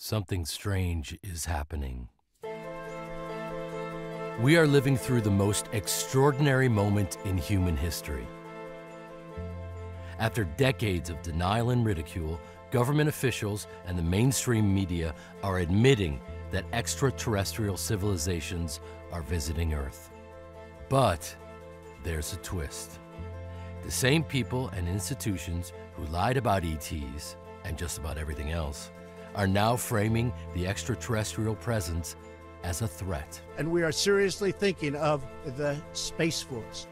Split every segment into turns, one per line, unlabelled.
Something strange is happening. We are living through the most extraordinary moment in human history. After decades of denial and ridicule, government officials and the mainstream media are admitting that extraterrestrial civilizations are visiting Earth. But there's a twist. The same people and institutions who lied about ETs and just about everything else are now framing the extraterrestrial presence as a threat.
And we are seriously thinking of the Space Force.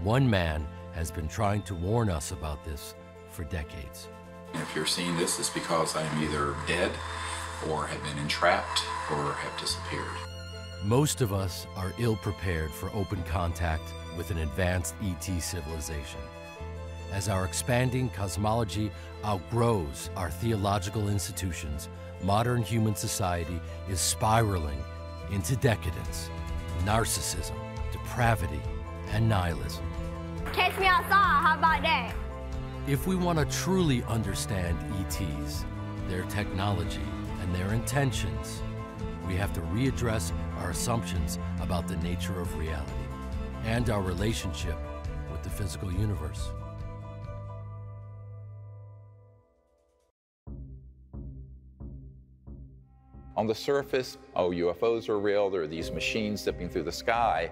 One man has been trying to warn us about this for decades.
If you're seeing this, it's because I'm either dead or have been entrapped or have disappeared.
Most of us are ill-prepared for open contact with an advanced ET civilization. As our expanding cosmology outgrows our theological institutions, modern human society is spiraling into decadence, narcissism, depravity, and nihilism.
Catch me outside, how about that?
If we want to truly understand ETs, their technology, and their intentions, we have to readdress our assumptions about the nature of reality and our relationship with the physical universe.
On the surface, oh, UFOs are real, there are these machines zipping through the sky.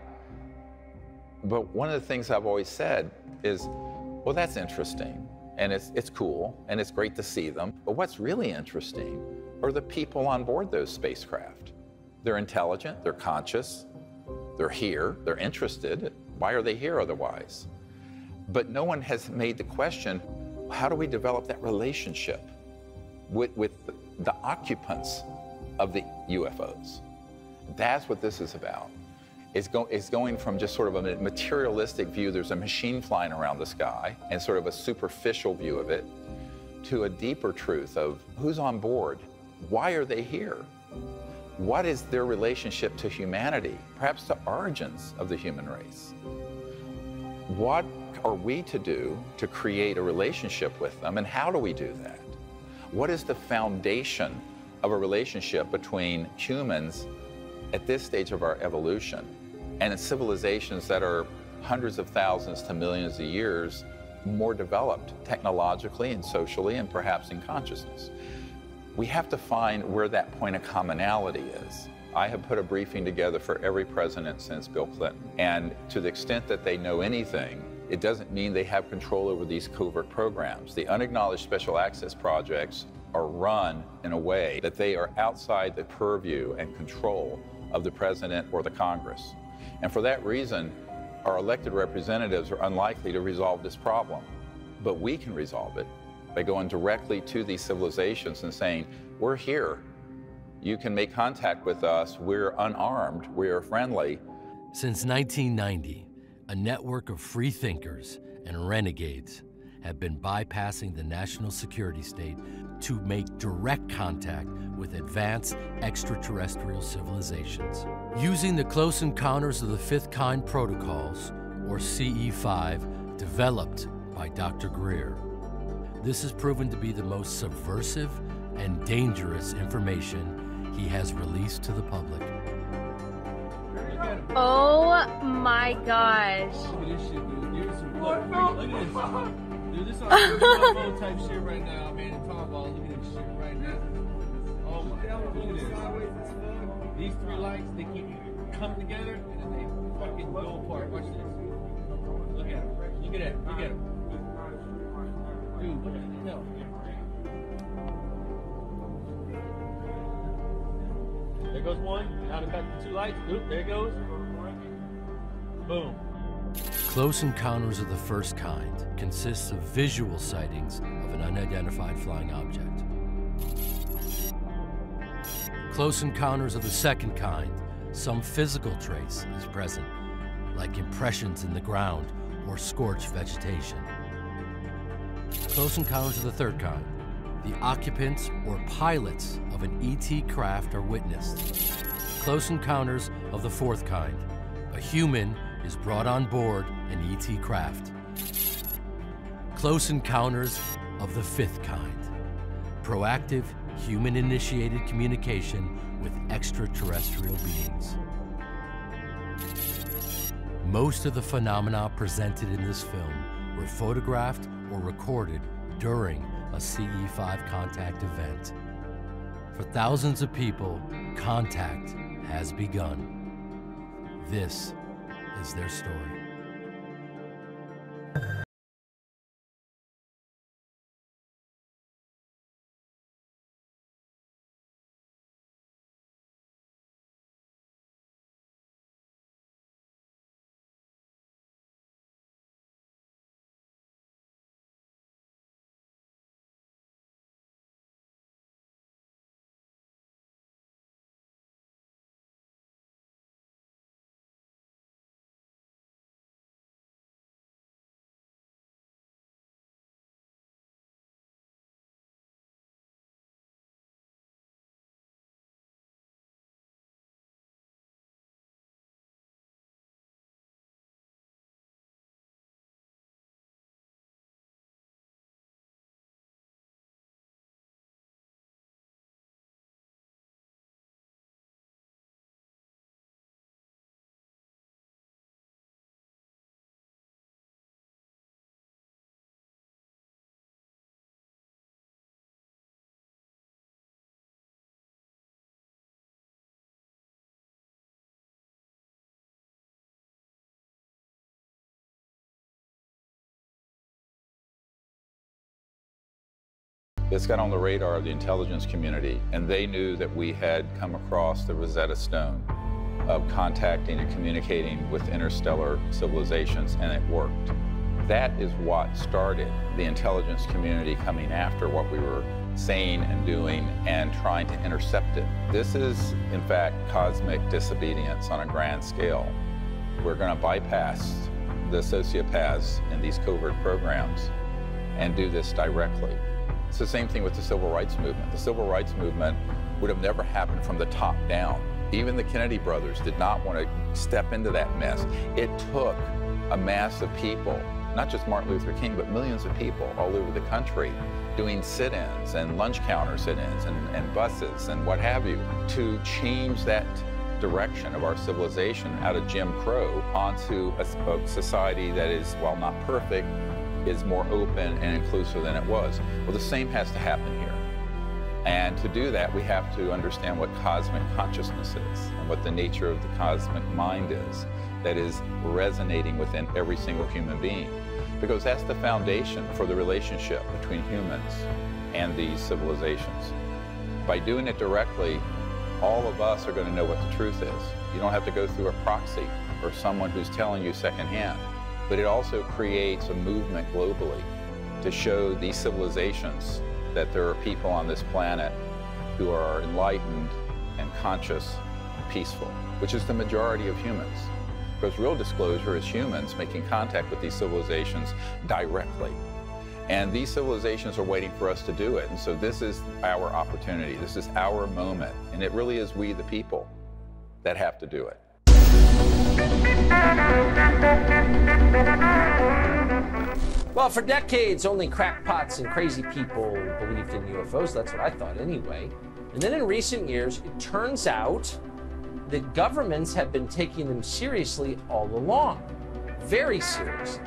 But one of the things I've always said is, well, that's interesting, and it's cool, and it's great to see them. But what's really interesting are the people on board those spacecraft. They're intelligent, they're conscious, they're here, they're interested. Why are they here otherwise? But no one has made the question, how do we develop that relationship with the occupants of the UFOs? That's what this is about. It's going from just sort of a materialistic view, there's a machine flying around the sky, and sort of a superficial view of it, to a deeper truth of who's on board, why are they here, what is their relationship to humanity, perhaps the origins of the human race. What are we to do to create a relationship with them, and how do we do that? What is the foundation of a relationship between humans at this stage of our evolution and civilizations that are hundreds of thousands to millions of years more developed technologically and socially and perhaps in consciousness? We have to find where that point of commonality is. I have put a briefing together for every president since Bill Clinton, and to the extent that they know anything, it doesn't mean they have control over these covert programs. The unacknowledged special access projects are run in a way that they are outside the purview and control of the president or the Congress. And for that reason, our elected representatives are unlikely to resolve this problem. But we can resolve it by going directly to these civilizations and saying, we're here. You can make contact with us. We're unarmed. We are friendly.
Since 1990, a network of free thinkers and renegades have been bypassing the national security state to make direct contact with advanced extraterrestrial civilizations. Using the Close Encounters of the Fifth Kind protocols, or CE5, developed by Dr. Greer. This has proven to be the most subversive and dangerous information he has released to the public.
Oh my gosh.
Look at this shit, dude. Look at this. Dude, this is like type shit right now, man. And talk about, look at this shit right now. Oh my god, look at this. These three lights, they keep coming together and then they fucking go apart. Watch this. Look at them. Look at that. Look at them. Dude, look at the hell. There goes one. Now back to two lights. Oop, there it goes. Boom.
Close Encounters of the First Kind consists of visual sightings of an unidentified flying object. Close Encounters of the Second Kind, some physical trace is present, like impressions in the ground or scorched vegetation. Close Encounters of the Third Kind, the occupants or pilots of an ET craft are witnessed. Close Encounters of the Fourth Kind, a human is brought on board an ET craft. Close Encounters of the Fifth Kind, proactive human-initiated communication with extraterrestrial beings. Most of the phenomena presented in this film were photographed or recorded during a Ce5 contact event. For thousands of people, contact has begun. This is their story.
This got on the radar of the intelligence community, and they knew that we had come across the Rosetta Stone of contacting and communicating with interstellar civilizations, and it worked. That is what started the intelligence community coming after what we were saying and doing and trying to intercept it. This is, in fact, cosmic disobedience on a grand scale. We're going to bypass the sociopaths in these covert programs and do this directly. It's the same thing with the civil rights movement. The civil rights movement would have never happened from the top down. Even the Kennedy brothers did not want to step into that mess. It took a mass of people, not just Martin Luther King, but millions of people all over the country doing sit-ins and lunch counter sit-ins and buses and what have you to change that direction of our civilization out of Jim Crow onto a society that is, while not perfect, is more open and inclusive than it was. Well, the same has to happen here. And to do that, we have to understand what cosmic consciousness is and what the nature of the cosmic mind is that is resonating within every single human being. Because that's the foundation for the relationship between humans and these civilizations. By doing it directly, all of us are going to know what the truth is. You don't have to go through a proxy or someone who's telling you secondhand. But it also creates a movement globally to show these civilizations that there are people on this planet who are enlightened and conscious and peaceful, which is the majority of humans. Because real disclosure is humans making contact with these civilizations directly. And these civilizations are waiting for us to do it. And so this is our opportunity. This is our moment. And it really is we, the people, that have to do it.
Well, for decades, only crackpots and crazy people believed in UFOs. That's what I thought anyway. And then in recent years, it turns out that governments have been taking them seriously all along. Very seriously.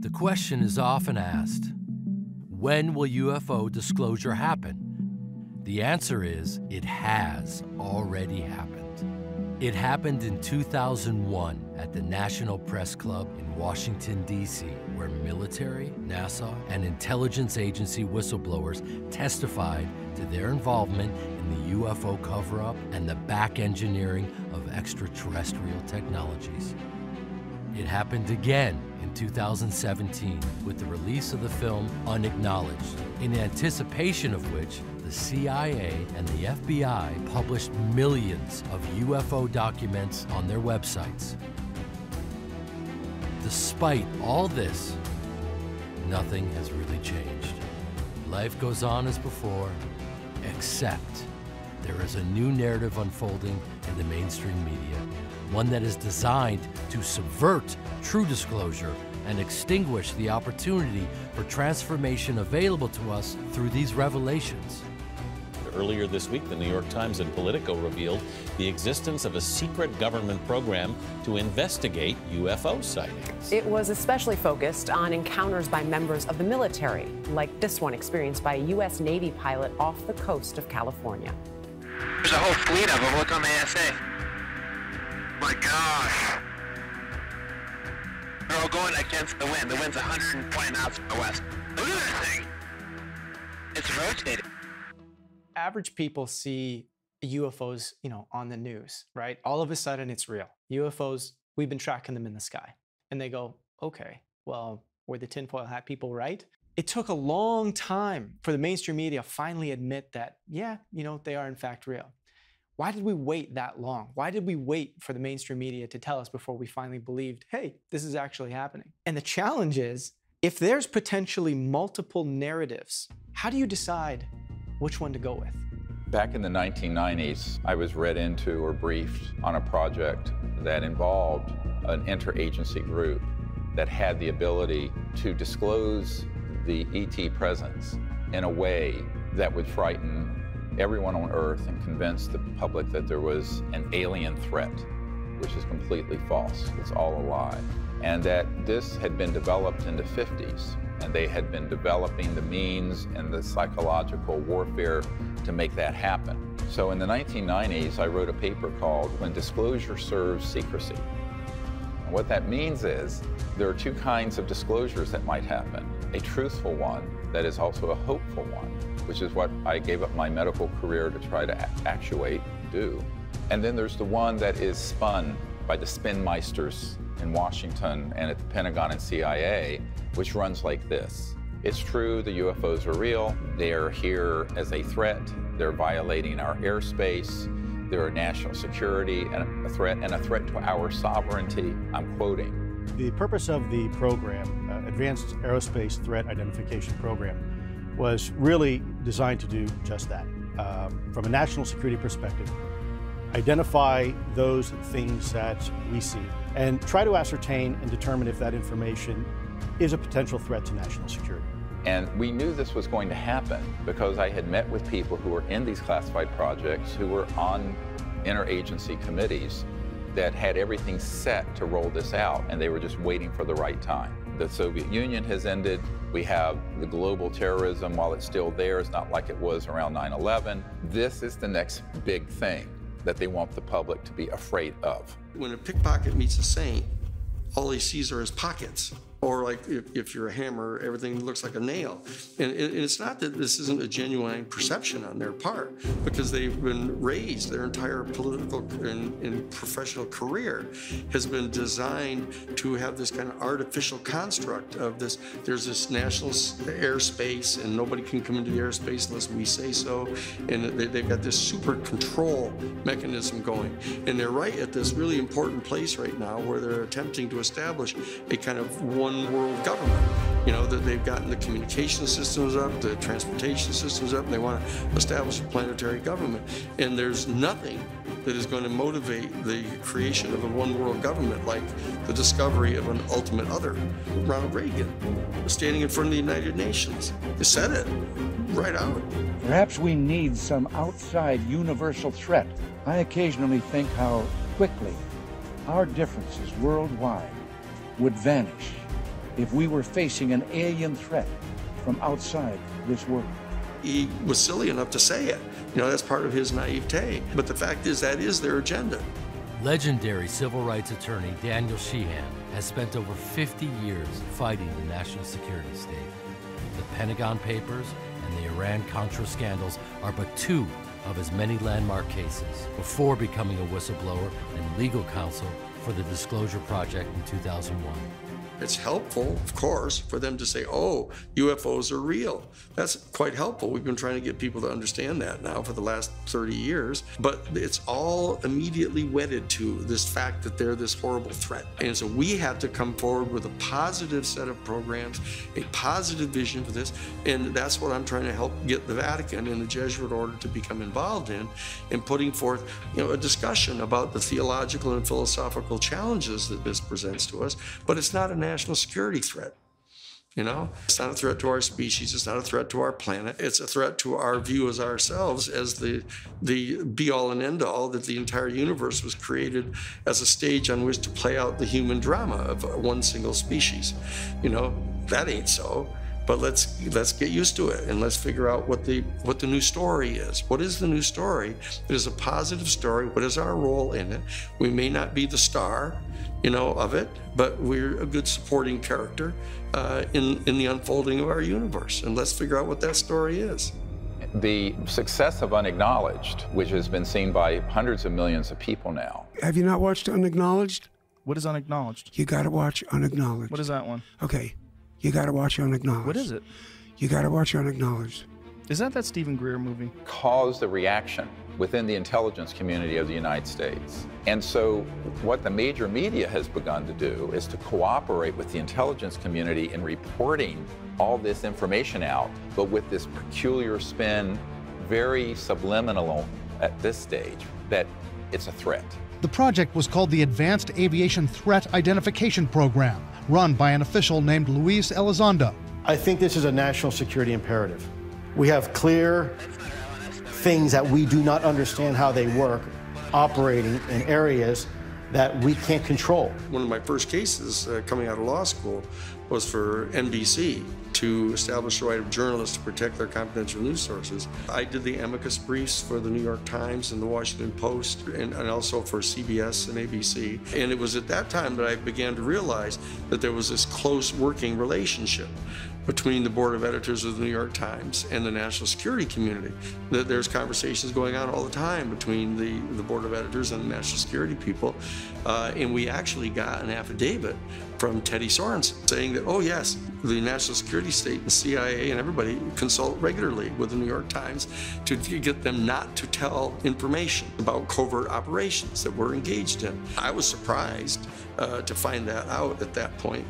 The question is often asked, when will UFO disclosure happen? The answer is, it has already happened. It happened in 2001 at the National Press Club in Washington, D.C., where military, NASA, and intelligence agency whistleblowers testified to their involvement in the UFO cover-up and the back engineering of extraterrestrial technologies. It happened again in 2017 with the release of the film Unacknowledged, in anticipation of which the CIA and the FBI published millions of UFO documents on their websites. Despite all this, nothing has really changed. Life goes on as before, except there is a new narrative unfolding in the mainstream media, one that is designed to subvert true disclosure and extinguish the opportunity for transformation available to us through these revelations.
Earlier this week, the New York Times and Politico revealed the existence of a secret government program to investigate UFO sightings.
It was especially focused on encounters by members of the military, like this one experienced by a U.S. Navy pilot off the coast of California.
There's a whole fleet of them. Look on the SA. My gosh. They're all going against the wind. The wind's 120 knots from the west. Look at that thing. It's rotating.
Average people see UFOs, on the news, right? All of a sudden it's real. UFOs, we've been tracking them in the sky. And they go, okay, well, were the tinfoil hat people right? It took a long time for the mainstream media finally admit that, yeah, they are in fact real. Why did we wait that long? Why did we wait for the mainstream media to tell us before we finally believed, hey, this is actually happening? And the challenge is, if there's potentially multiple narratives, how do you decide which one to go with?
Back in the 1990s, I was read into or briefed on a project that involved an interagency group that had the ability to disclose the ET presence in a way that would frighten everyone on Earth and convince the public that there was an alien threat, which is completely false. It's all a lie. And that this had been developed in the 50s, and they had been developing the means and the psychological warfare to make that happen. So in the 1990s, I wrote a paper called When Disclosure Serves Secrecy. And what that means is there are two kinds of disclosures that might happen. A truthful one that is also a hopeful one, which is what I gave up my medical career to try to actuate, do. And then there's the one that is spun by the spinmeisters in Washington and at the Pentagon and CIA, which runs like this. It's true, the UFOs are real. They're here as a threat. They're violating our airspace. They're a national security and a threat to our sovereignty. I'm quoting.
The purpose of the program, Advanced Aerospace Threat Identification Program, was really designed to do just that. From a national security perspective, identify those things that we see and try to ascertain and determine if that information is a potential threat to national security.
And we knew this was going to happen because I had met with people who were in these classified projects, who were on interagency committees that had everything set to roll this out, and they were just waiting for the right time. The Soviet Union has ended. We have the global terrorism, while it's still there, it's not like it was around 9/11. This is the next big thing that they want the public to be afraid of.
When a pickpocket meets a saint, all he sees are his pockets. Or like if you're a hammer, everything looks like a nail. And it's not that this isn't a genuine perception on their part, because they've been raised, their entire political and professional career has been designed to have this kind of artificial construct of this. There's this national airspace and nobody can come into the airspace unless we say so. And they've got this super control mechanism going. And they're right at this really important place right now where they're attempting to establish a kind of one world government. That they've gotten the communication systems up, the transportation systems up, and they want to establish a planetary government. And there's nothing that is going to motivate the creation of a one world government like the discovery of an ultimate other. Ronald Reagan, standing in front of the United Nations, he said it right out.
Perhaps we need some outside universal threat. I occasionally think how quickly our differences worldwide would vanish if we were facing an alien threat from outside this world.
He was silly enough to say it. You know, that's part of his naivete. But the fact is, that is their agenda.
Legendary civil rights attorney Daniel Sheehan has spent over 50 years fighting the national security state. The Pentagon Papers and the Iran-Contra scandals are but two of his many landmark cases before becoming a whistleblower and legal counsel for the Disclosure Project in 2001.
It's helpful, of course, for them to say, oh, UFOs are real. That's quite helpful. We've been trying to get people to understand that now for the last 30 years. But it's all immediately wedded to this fact that they're this horrible threat. And so we have to come forward with a positive set of programs, a positive vision for this. And that's what I'm trying to help get the Vatican and the Jesuit order to become involved in putting forth, you know, a discussion about the theological and philosophical challenges that this presents to us. But it's not a national security threat. You know, it's not a threat to our species. It's not a threat to our planet. It's a threat to our view as ourselves as the be-all and end-all, that the entire universe was created as a stage on which to play out the human drama of one single species. You know, that ain't so. But let's get used to it, and let's figure out what the new story is. What is the new story? It is a positive story. What is our role in it? We may not be the star, you know, of it, but we're a good supporting character in the unfolding of our universe. And let's figure out what that story is.
The success of Unacknowledged, which has been seen by hundreds of millions of people now.
Have you not watched Unacknowledged?
What is Unacknowledged?
You got to watch Unacknowledged.
What is that one?
Okay, you got to watch Unacknowledged.
What is it?
You got to watch Unacknowledged.
Is that Stephen Greer movie?
Caused a reaction within the intelligence community of the United States. And so what the major media has begun to do is to cooperate with the intelligence community in reporting all this information out, but with this peculiar spin, very subliminal at this stage, that it's a threat.
The project was called the Advanced Aviation Threat Identification Program, run by an official named Luis Elizondo.
I think this is a national security imperative. We have clear things that we do not understand how they work, operating in areas that we can't control.
One of my first cases coming out of law school was for NBC to establish the right of journalists to protect their confidential news sources. I did the amicus briefs for the New York Times and the Washington Post, and also for CBS and ABC. And it was at that time that I began to realize that there was this close working relationship between the board of editors of the New York Times and the national security community. That there's conversations going on all the time between the board of editors and the national security people. And we actually got an affidavit from Teddy Sorensen saying that, oh yes, the national security state and CIA and everybody consult regularly with the New York Times to get them not to tell information about covert operations that we're engaged in. I was surprised to find that out at that point.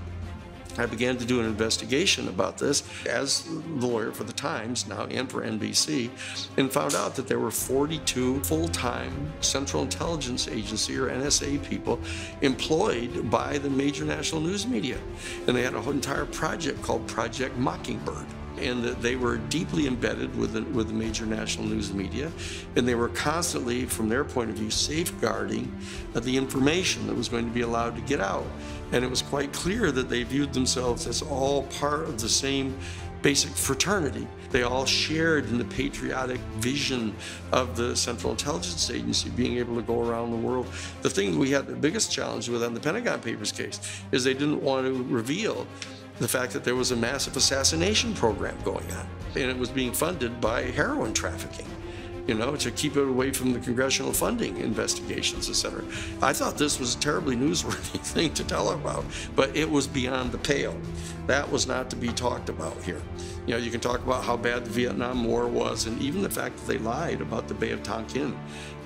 I began to do an investigation about this as the lawyer for the Times now and for NBC, and found out that there were 42 full-time Central Intelligence Agency or NSA people employed by the major national news media. And they had a whole entire project called Project Mockingbird. And that they were deeply embedded with the major national news media, and they were constantly, from their point of view, safeguarding the information that was going to be allowed to get out. And it was quite clear that they viewed themselves as all part of the same basic fraternity. They all shared in the patriotic vision of the Central Intelligence Agency, being able to go around the world. The thing we had the biggest challenge with on the Pentagon Papers case is they didn't want to reveal the fact that there was a massive assassination program going on, and it was being funded by heroin trafficking, you know, to keep it away from the congressional funding investigations, et cetera. I thought this was a terribly newsworthy thing to tell about, but it was beyond the pale. That was not to be talked about here. You know, you can talk about how bad the Vietnam War was, and even the fact that they lied about the Bay of Tonkin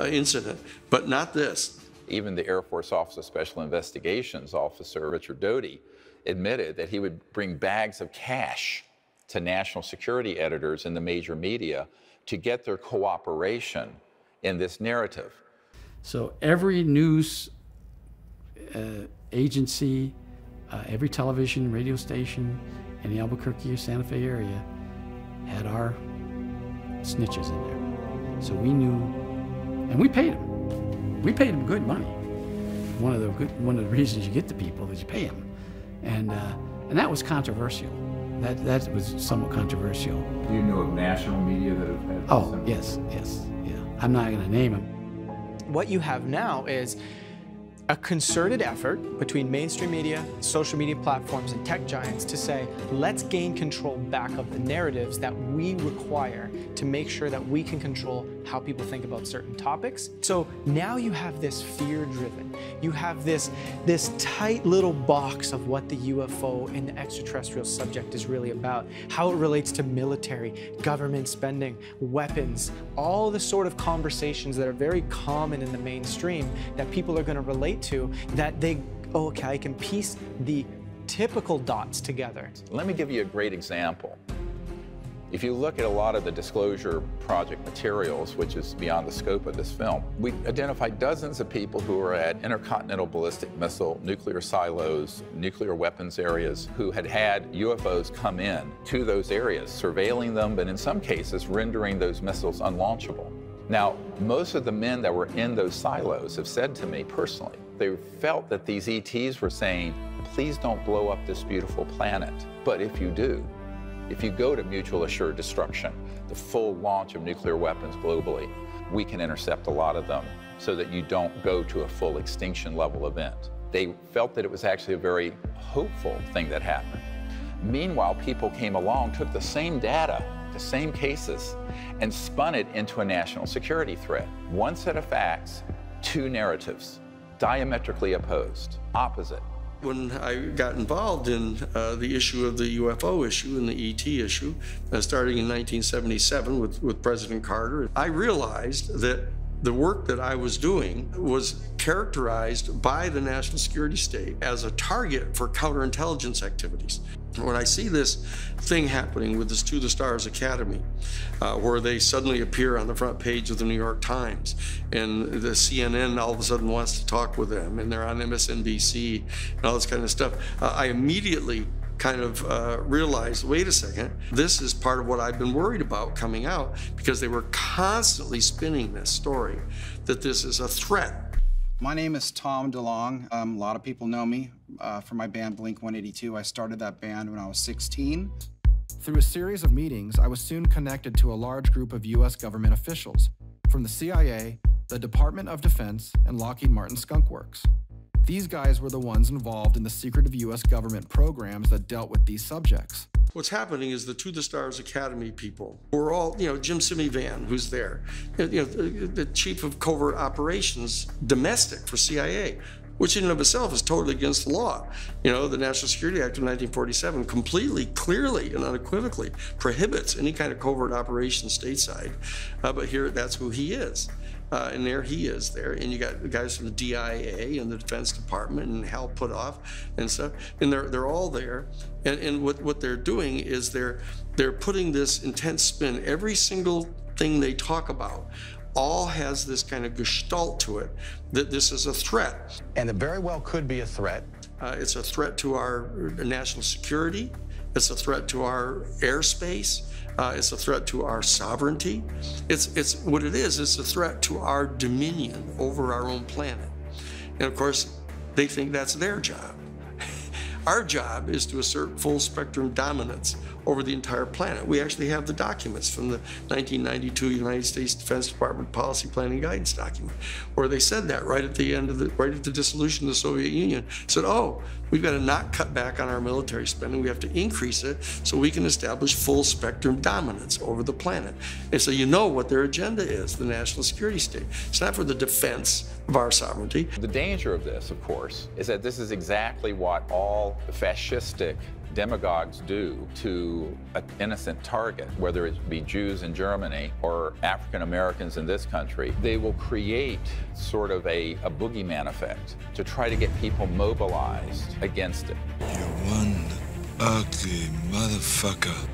incident, but not this.
Even the Air Force Office of Special Investigations officer, Richard Doty, admitted that he would bring bags of cash to national security editors in the major media to get their cooperation in this narrative.
So every news agency, every television, radio station in the Albuquerque or Santa Fe area had our snitches in there. So we knew, and we paid them. We paid them good money. One of the reasons you get the people is you pay them. And And that was controversial. That was somewhat controversial.
Do you know of national media that have had
Oh, yes, yeah. I'm not going to name them.
What you have now is a concerted effort between mainstream media, social media platforms, and tech giants to say, let's gain control back of the narratives that we require to make sure that we can control how people think about certain topics. So now you have this fear-driven, you have this tight little box of what the UFO and the extraterrestrial subject is really about, how it relates to military, government spending, weapons, all the sort of conversations that are very common in the mainstream that people are going to relate to, that they, oh, okay, I can piece the typical dots together.
Let me give you a great example. If you look at a lot of the disclosure project materials, which is beyond the scope of this film, we identified dozens of people who are at intercontinental ballistic missile, nuclear silos, nuclear weapons areas, who had UFOs come in to those areas, surveilling them, but in some cases rendering those missiles unlaunchable. Now, most of the men that were in those silos have said to me personally, they felt that these ETs were saying, please don't blow up this beautiful planet. But if you do, if you go to mutual assured destruction, the full launch of nuclear weapons globally, we can intercept a lot of them so that you don't go to a full extinction level event. They felt that it was actually a very hopeful thing that happened. Meanwhile, people came along, took the same data, the same cases, and spun it into a national security threat. One set of facts, two narratives, diametrically opposed, opposite.
When I got involved in the issue of the UFO issue and the ET issue, starting in 1977 with President Carter, I realized that the work that I was doing was characterized by the national security state as a target for counterintelligence activities. When I see this thing happening with this To the Stars Academy, where they suddenly appear on the front page of the New York Times, and the CNN all of a sudden wants to talk with them, and they're on MSNBC and all this kind of stuff, I immediately kind of realized, wait a second, this is part of what I've been worried about coming out, because they were constantly spinning this story, that this is a threat.
My name is Tom DeLong. A lot of people know me from my band Blink-182. I started that band when I was 16.
Through a series of meetings, I was soon connected to a large group of U.S. government officials from the CIA, the Department of Defense, and Lockheed Martin Skunk Works. These guys were the ones involved in the secretive U.S. government programs that dealt with these subjects.
What's happening is the To the Stars Academy people, who are all, Jim Simi Van, who's there, the chief of covert operations, domestic for CIA, which in and of itself is totally against the law. The National Security Act of 1947 completely, clearly, and unequivocally prohibits any kind of covert operation stateside. But here, that's who he is. And there he is there, and you got the guys from the DIA and the Defense Department and Hal Puthoff and stuff, and they're all there, and what they're doing is they're putting this intense spin. Every single thing they talk about all has this kind of gestalt to it, that this is a threat.
And it very well could be a threat.
It's a threat to our national security. It's a threat to our airspace. It's a threat to our sovereignty. It's what it is. It's a threat to our dominion over our own planet. And of course, they think that's their job. Our job is to assert full spectrum dominance over the entire planet. We actually have the documents from the 1992 United States Defense Department Policy Planning Guidance document, where they said that right at the end of right at the dissolution of the Soviet Union, said, oh, we've got to not cut back on our military spending, we have to increase it so we can establish full spectrum dominance over the planet. And so you know what their agenda is, the national security state. It's not for the defense of our sovereignty.
The danger of this, of course, is that this is exactly what all the fascistic demagogues do to an innocent target, whether it be Jews in Germany or African Americans in this country. They will create sort of a boogeyman effect to try to get people mobilized against it.
You're one ugly motherfucker.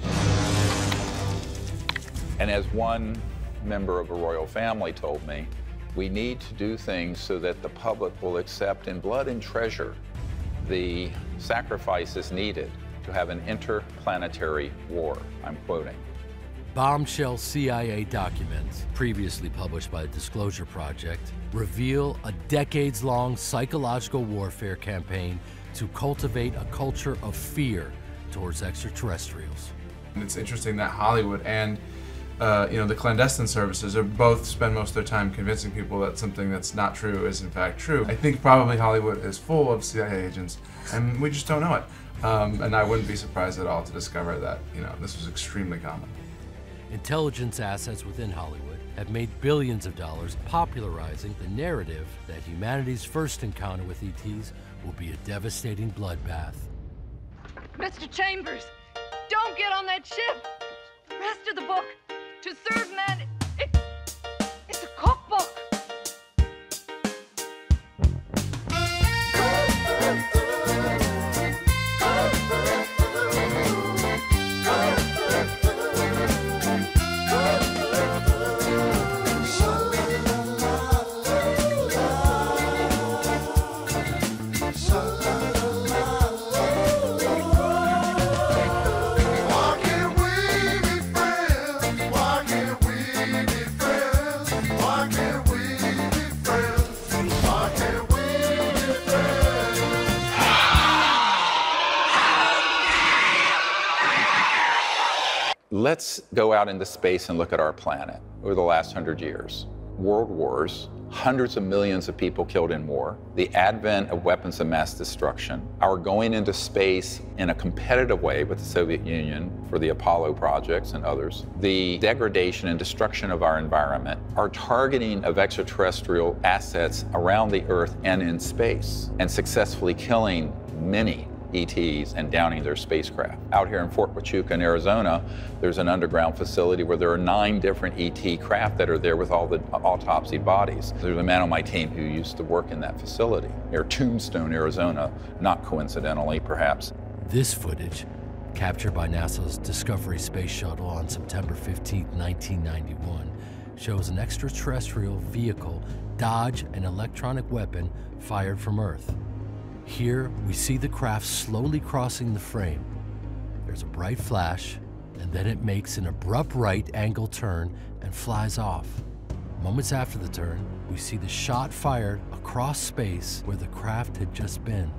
And as one member of a royal family told me, we need to do things so that the public will accept in blood and treasure the sacrifices needed to have an interplanetary war. I'm quoting.
Bombshell CIA documents, previously published by the Disclosure Project, reveal a decades-long psychological warfare campaign to cultivate a culture of fear towards extraterrestrials.
And it's interesting that Hollywood and the clandestine services are both spend most of their time convincing people that something that's not true is in fact true. I think probably Hollywood is full of CIA agents, and we just don't know it. And I wouldn't be surprised at all to discover that this was extremely common.
Intelligence assets within Hollywood have made billions of dollars popularizing the narrative that humanity's first encounter with ETs will be a devastating bloodbath.
Mr. Chambers, don't get on that ship. The rest of the book, To Serve Man, it's a cookbook.
Let's go out into space and look at our planet over the last 100 years. World wars, hundreds of millions of people killed in war, the advent of weapons of mass destruction, our going into space in a competitive way with the Soviet Union for the Apollo projects and others, the degradation and destruction of our environment, our targeting of extraterrestrial assets around the Earth and in space, and successfully killing many ETs and downing their spacecraft. Out here in Fort Huachuca in Arizona, there's an underground facility where there are 9 different ET craft that are there with all the autopsied bodies. There's a man on my team who used to work in that facility near Tombstone, Arizona, not coincidentally, perhaps.
This footage, captured by NASA's Discovery Space Shuttle on September 15, 1991, shows an extraterrestrial vehicle dodge an electronic weapon fired from Earth. Here, we see the craft slowly crossing the frame. There's a bright flash, and then it makes an abrupt right-angle turn and flies off. Moments after the turn, we see the shot fired across space where the craft had just been.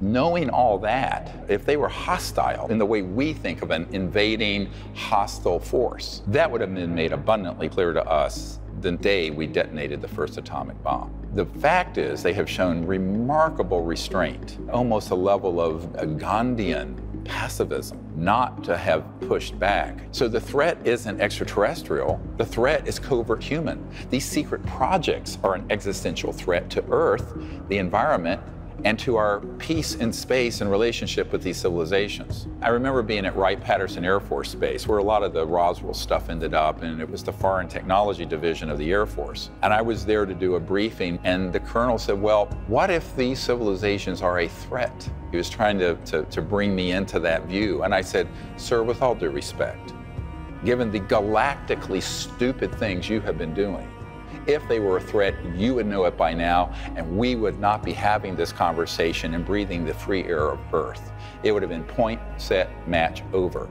Knowing all that, if they were hostile in the way we think of an invading hostile force, that would have been made abundantly clear to us the day we detonated the first atomic bomb. The fact is they have shown remarkable restraint, almost a level of Gandhian pacifism, not to have pushed back. So the threat isn't extraterrestrial, the threat is covert human. These secret projects are an existential threat to Earth, the environment, and to our peace in space and relationship with these civilizations. I remember being at Wright-Patterson Air Force Base, where a lot of the Roswell stuff ended up, and it was the Foreign Technology Division of the Air Force. And I was there to do a briefing, and the colonel said, well, what if these civilizations are a threat? He was trying to bring me into that view. And I said, sir, with all due respect, given the galactically stupid things you have been doing, if they were a threat, you would know it by now, and we would not be having this conversation and breathing the free air of Earth. It would have been point, set, match, over.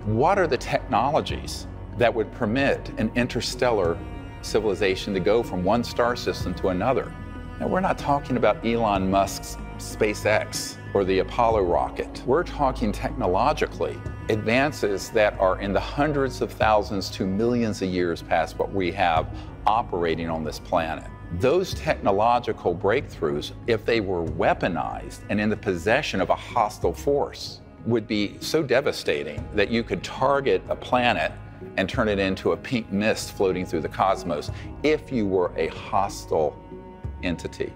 What are the technologies that would permit an interstellar civilization to go from one star system to another? Now, we're not talking about Elon Musk's SpaceX or the Apollo rocket. We're talking technologically advances that are in the hundreds of thousands to millions of years past what we have operating on this planet. Those technological breakthroughs, if they were weaponized and in the possession of a hostile force, would be so devastating that you could target a planet and turn it into a pink mist floating through the cosmos if you were a hostile entity.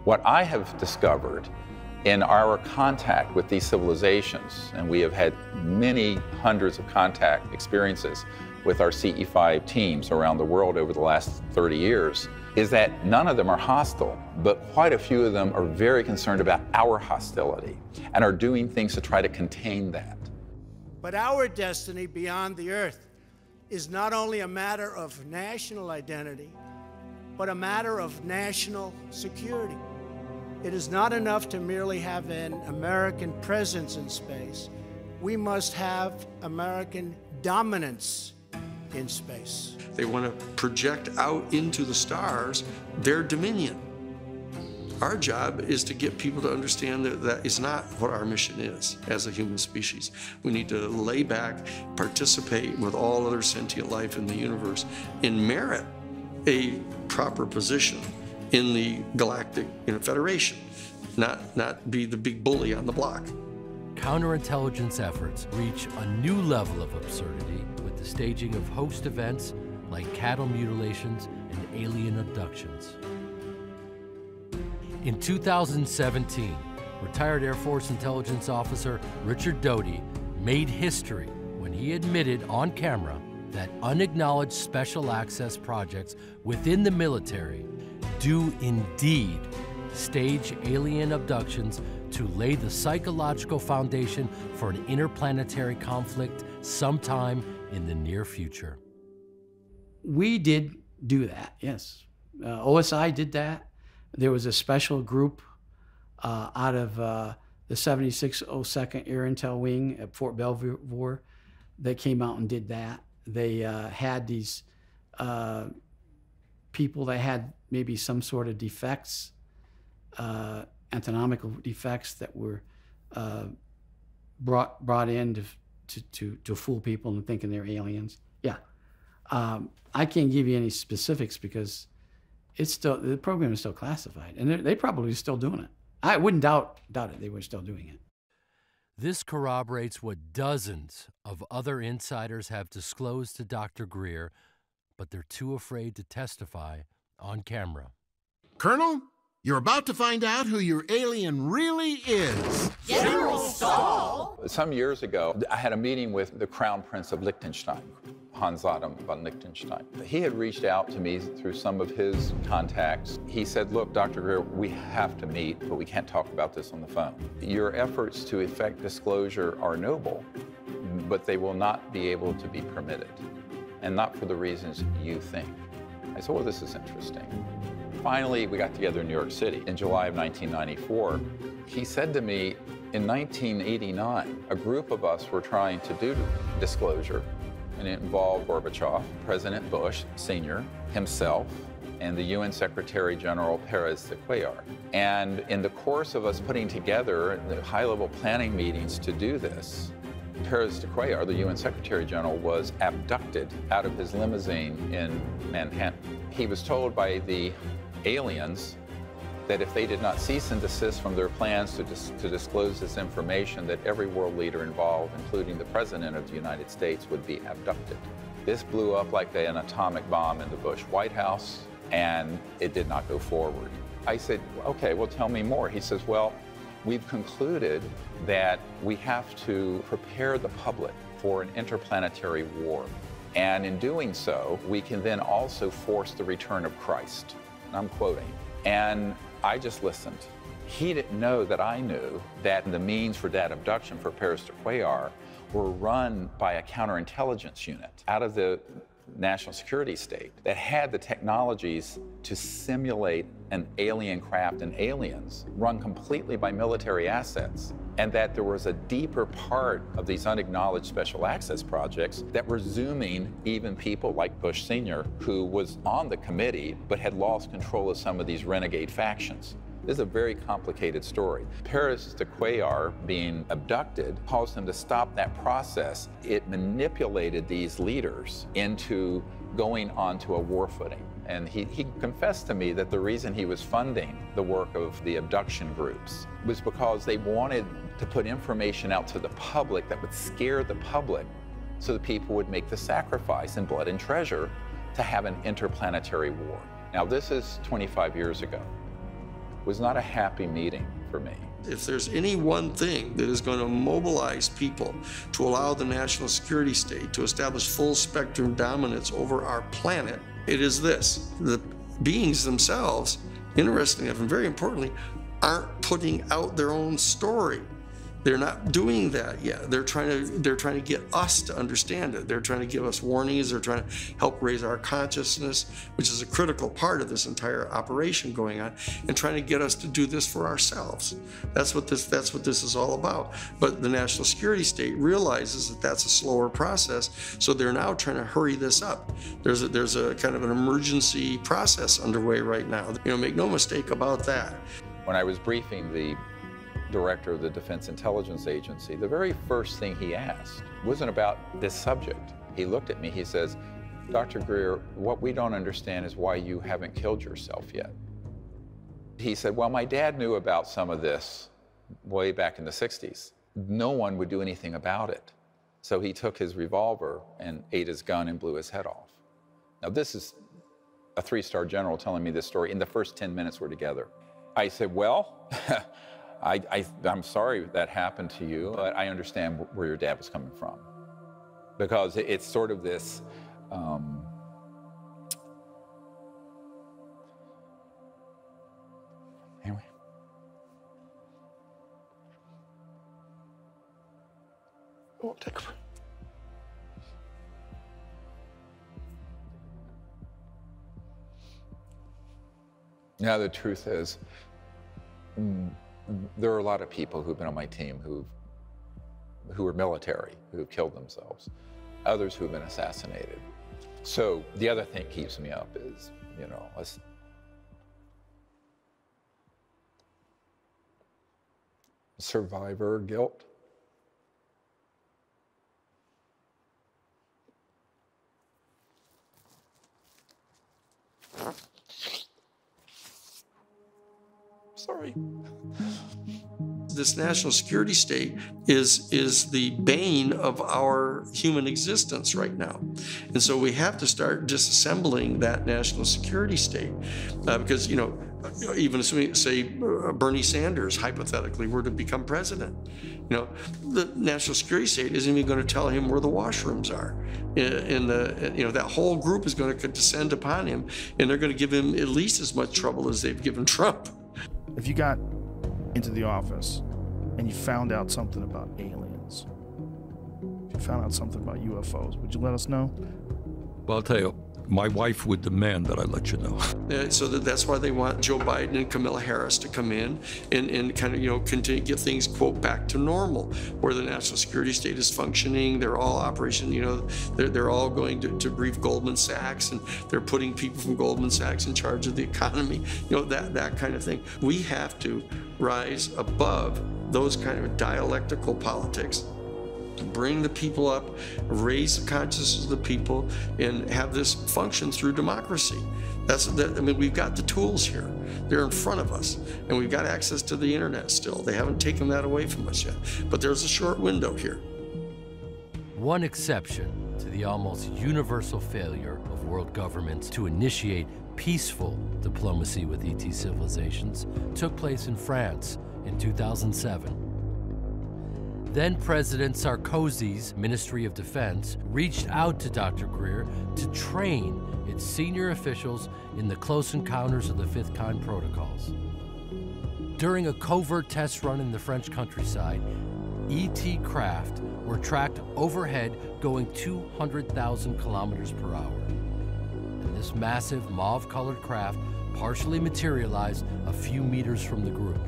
What I have discovered in our contact with these civilizations, and we have had many hundreds of contact experiences with our Ce5 teams around the world over the last 30 years, is that none of them are hostile, but quite a few of them are very concerned about our hostility and are doing things to try to contain that.
But our destiny beyond the Earth is not only a matter of national identity, but a matter of national security. It is not enough to merely have an American presence in space. We must have American dominance in space.
They want to project out into the stars their dominion. Our job is to get people to understand that that is not what our mission is as a human species. We need to lay back, participate with all other sentient life in the universe, and merit a proper position in the galactic federation, not be the big bully on the block.
Counterintelligence efforts reach a new level of absurdity with the staging of host events like cattle mutilations and alien abductions. In 2017, retired Air Force intelligence officer Richard Doty made history when he admitted on camera that unacknowledged special access projects within the military do indeed stage alien abductions to lay the psychological foundation for an interplanetary conflict sometime in the near future.
We did do that, yes. OSI did that. There was a special group out of the 7602nd Air Intel Wing at Fort Belvoir that came out and did that. They had these people that had maybe some sort of defects, anatomical defects that were brought in to fool people into thinking they're aliens. Yeah, I can't give you any specifics because it's still, the program is still classified, and they probably still doing it. I wouldn't doubt it. They were still doing it.
This corroborates what dozens of other insiders have disclosed to Dr. Greer, but they're too afraid to testify on camera.
Colonel, you're about to find out who your alien really is.
General Stahl! Some years ago, I had a meeting with the Crown Prince of Liechtenstein, Hans Adam von Liechtenstein. He had reached out to me through some of his contacts. He said, look, Dr. Greer, we have to meet, but we can't talk about this on the phone. Your efforts to effect disclosure are noble, but they will not be able to be permitted, and not for the reasons you think. I said, well, this is interesting. Finally, we got together in New York City in July of 1994. He said to me, in 1989, a group of us were trying to do disclosure, and it involved Gorbachev, President Bush Sr., himself, and the UN Secretary General Pérez de Cuellar. And in the course of us putting together the high-level planning meetings to do this, Pérez de Cuellar, the UN Secretary General, was abducted out of his limousine in Manhattan. He was told by the aliens that if they did not cease and desist from their plans to disclose this information, that every world leader involved, including the President of the United States, would be abducted. This blew up like an atomic bomb in the Bush White House, and it did not go forward. I said, okay, well, tell me more. He says, well, we've concluded that we have to prepare the public for an interplanetary war. And in doing so, we can then also force the return of Christ. And I'm quoting. And I just listened. He didn't know that I knew that the means for that abduction for Pérez de Cuellar were run by a counterintelligence unit out of the national security state that had the technologies to simulate an alien craft and aliens run completely by military assets, and that there was a deeper part of these unacknowledged special access projects that were zooming even people like Bush Sr., who was on the committee but had lost control of some of these renegade factions. This is a very complicated story. Pérez de Cuellar being abducted caused him to stop that process. It manipulated these leaders into going onto a war footing. And he confessed to me that the reason he was funding the work of the abduction groups was because they wanted to put information out to the public that would scare the public so that people would make the sacrifice in blood and treasure to have an interplanetary war. Now, this is 25 years ago. It was not a happy meeting for me.
If there's any one thing that is going to mobilize people to allow the national security state to establish full spectrum dominance over our planet, it is this. The beings themselves, interestingly enough and very importantly, aren't putting out their own story. They're not doing that yet. They're trying to get us to understand it. They're trying to give us warnings. They're trying to help raise our consciousness, which is a critical part of this entire operation going on, and trying to get us to do this for ourselves. That's what this is all about. But the national security state realizes that that's a slower process, so they're now trying to hurry this up. There's a kind of an emergency process underway right now. Make no mistake about that.
When I was briefing the director of the Defense Intelligence Agency, the very first thing he asked wasn't about this subject. He looked at me, he says, "Dr. Greer, what we don't understand is why you haven't killed yourself yet." He said, "Well, my dad knew about some of this way back in the 60s. No one would do anything about it." So he took his revolver and ate his gun and blew his head off. Now, this is a 3-star general telling me this story in the first 10 minutes we're together. I said, "Well, I'm sorry that happened to you, but I understand where your dad was coming from." Because it's sort of this, anyway. Oh, take a breath. Now, the truth is, there are a lot of people who've been on my team who are military, who've killed themselves, others who've been assassinated. So the other thing that keeps me up is, you know, survivor guilt. Sorry.
This national security state is the bane of our human existence right now. And so we have to start disassembling that national security state because, you know, even assuming, say, Bernie Sanders hypothetically were to become president, you know, the national security state isn't even going to tell him where the washrooms are. You know, that whole group is going to descend upon him, and they're going to give him at least as much trouble as they've given Trump.
If you got into the office and you found out something about aliens, if you found out something about UFOs, would you let us know?
Well, I'll tell you, my wife would demand that I let you know.
So that's why they want Joe Biden and Kamala Harris to come in and kind of, you know, continue to get things, quote, back to normal, where the national security state is functioning. They're all operation, you know, they're all going to brief Goldman Sachs, and they're putting people from Goldman Sachs in charge of the economy, you know, that kind of thing. We have to rise above those kind of dialectical politics, bring the people up, raise the consciousness of the people, and have this function through democracy. I mean, we've got the tools here. They're in front of us, and we've got access to the internet still. They haven't taken that away from us yet, but there's a short window here.
One exception to the almost universal failure of world governments to initiate peaceful diplomacy with ET civilizations took place in France in 2007. Then President Sarkozy's Ministry of Defense reached out to Dr. Greer to train its senior officials in the close encounters of the fifth kind protocols. During a covert test run in the French countryside, ET craft were tracked overhead going 200,000 kilometers per hour. And this massive mauve-colored craft partially materialized a few meters from the group.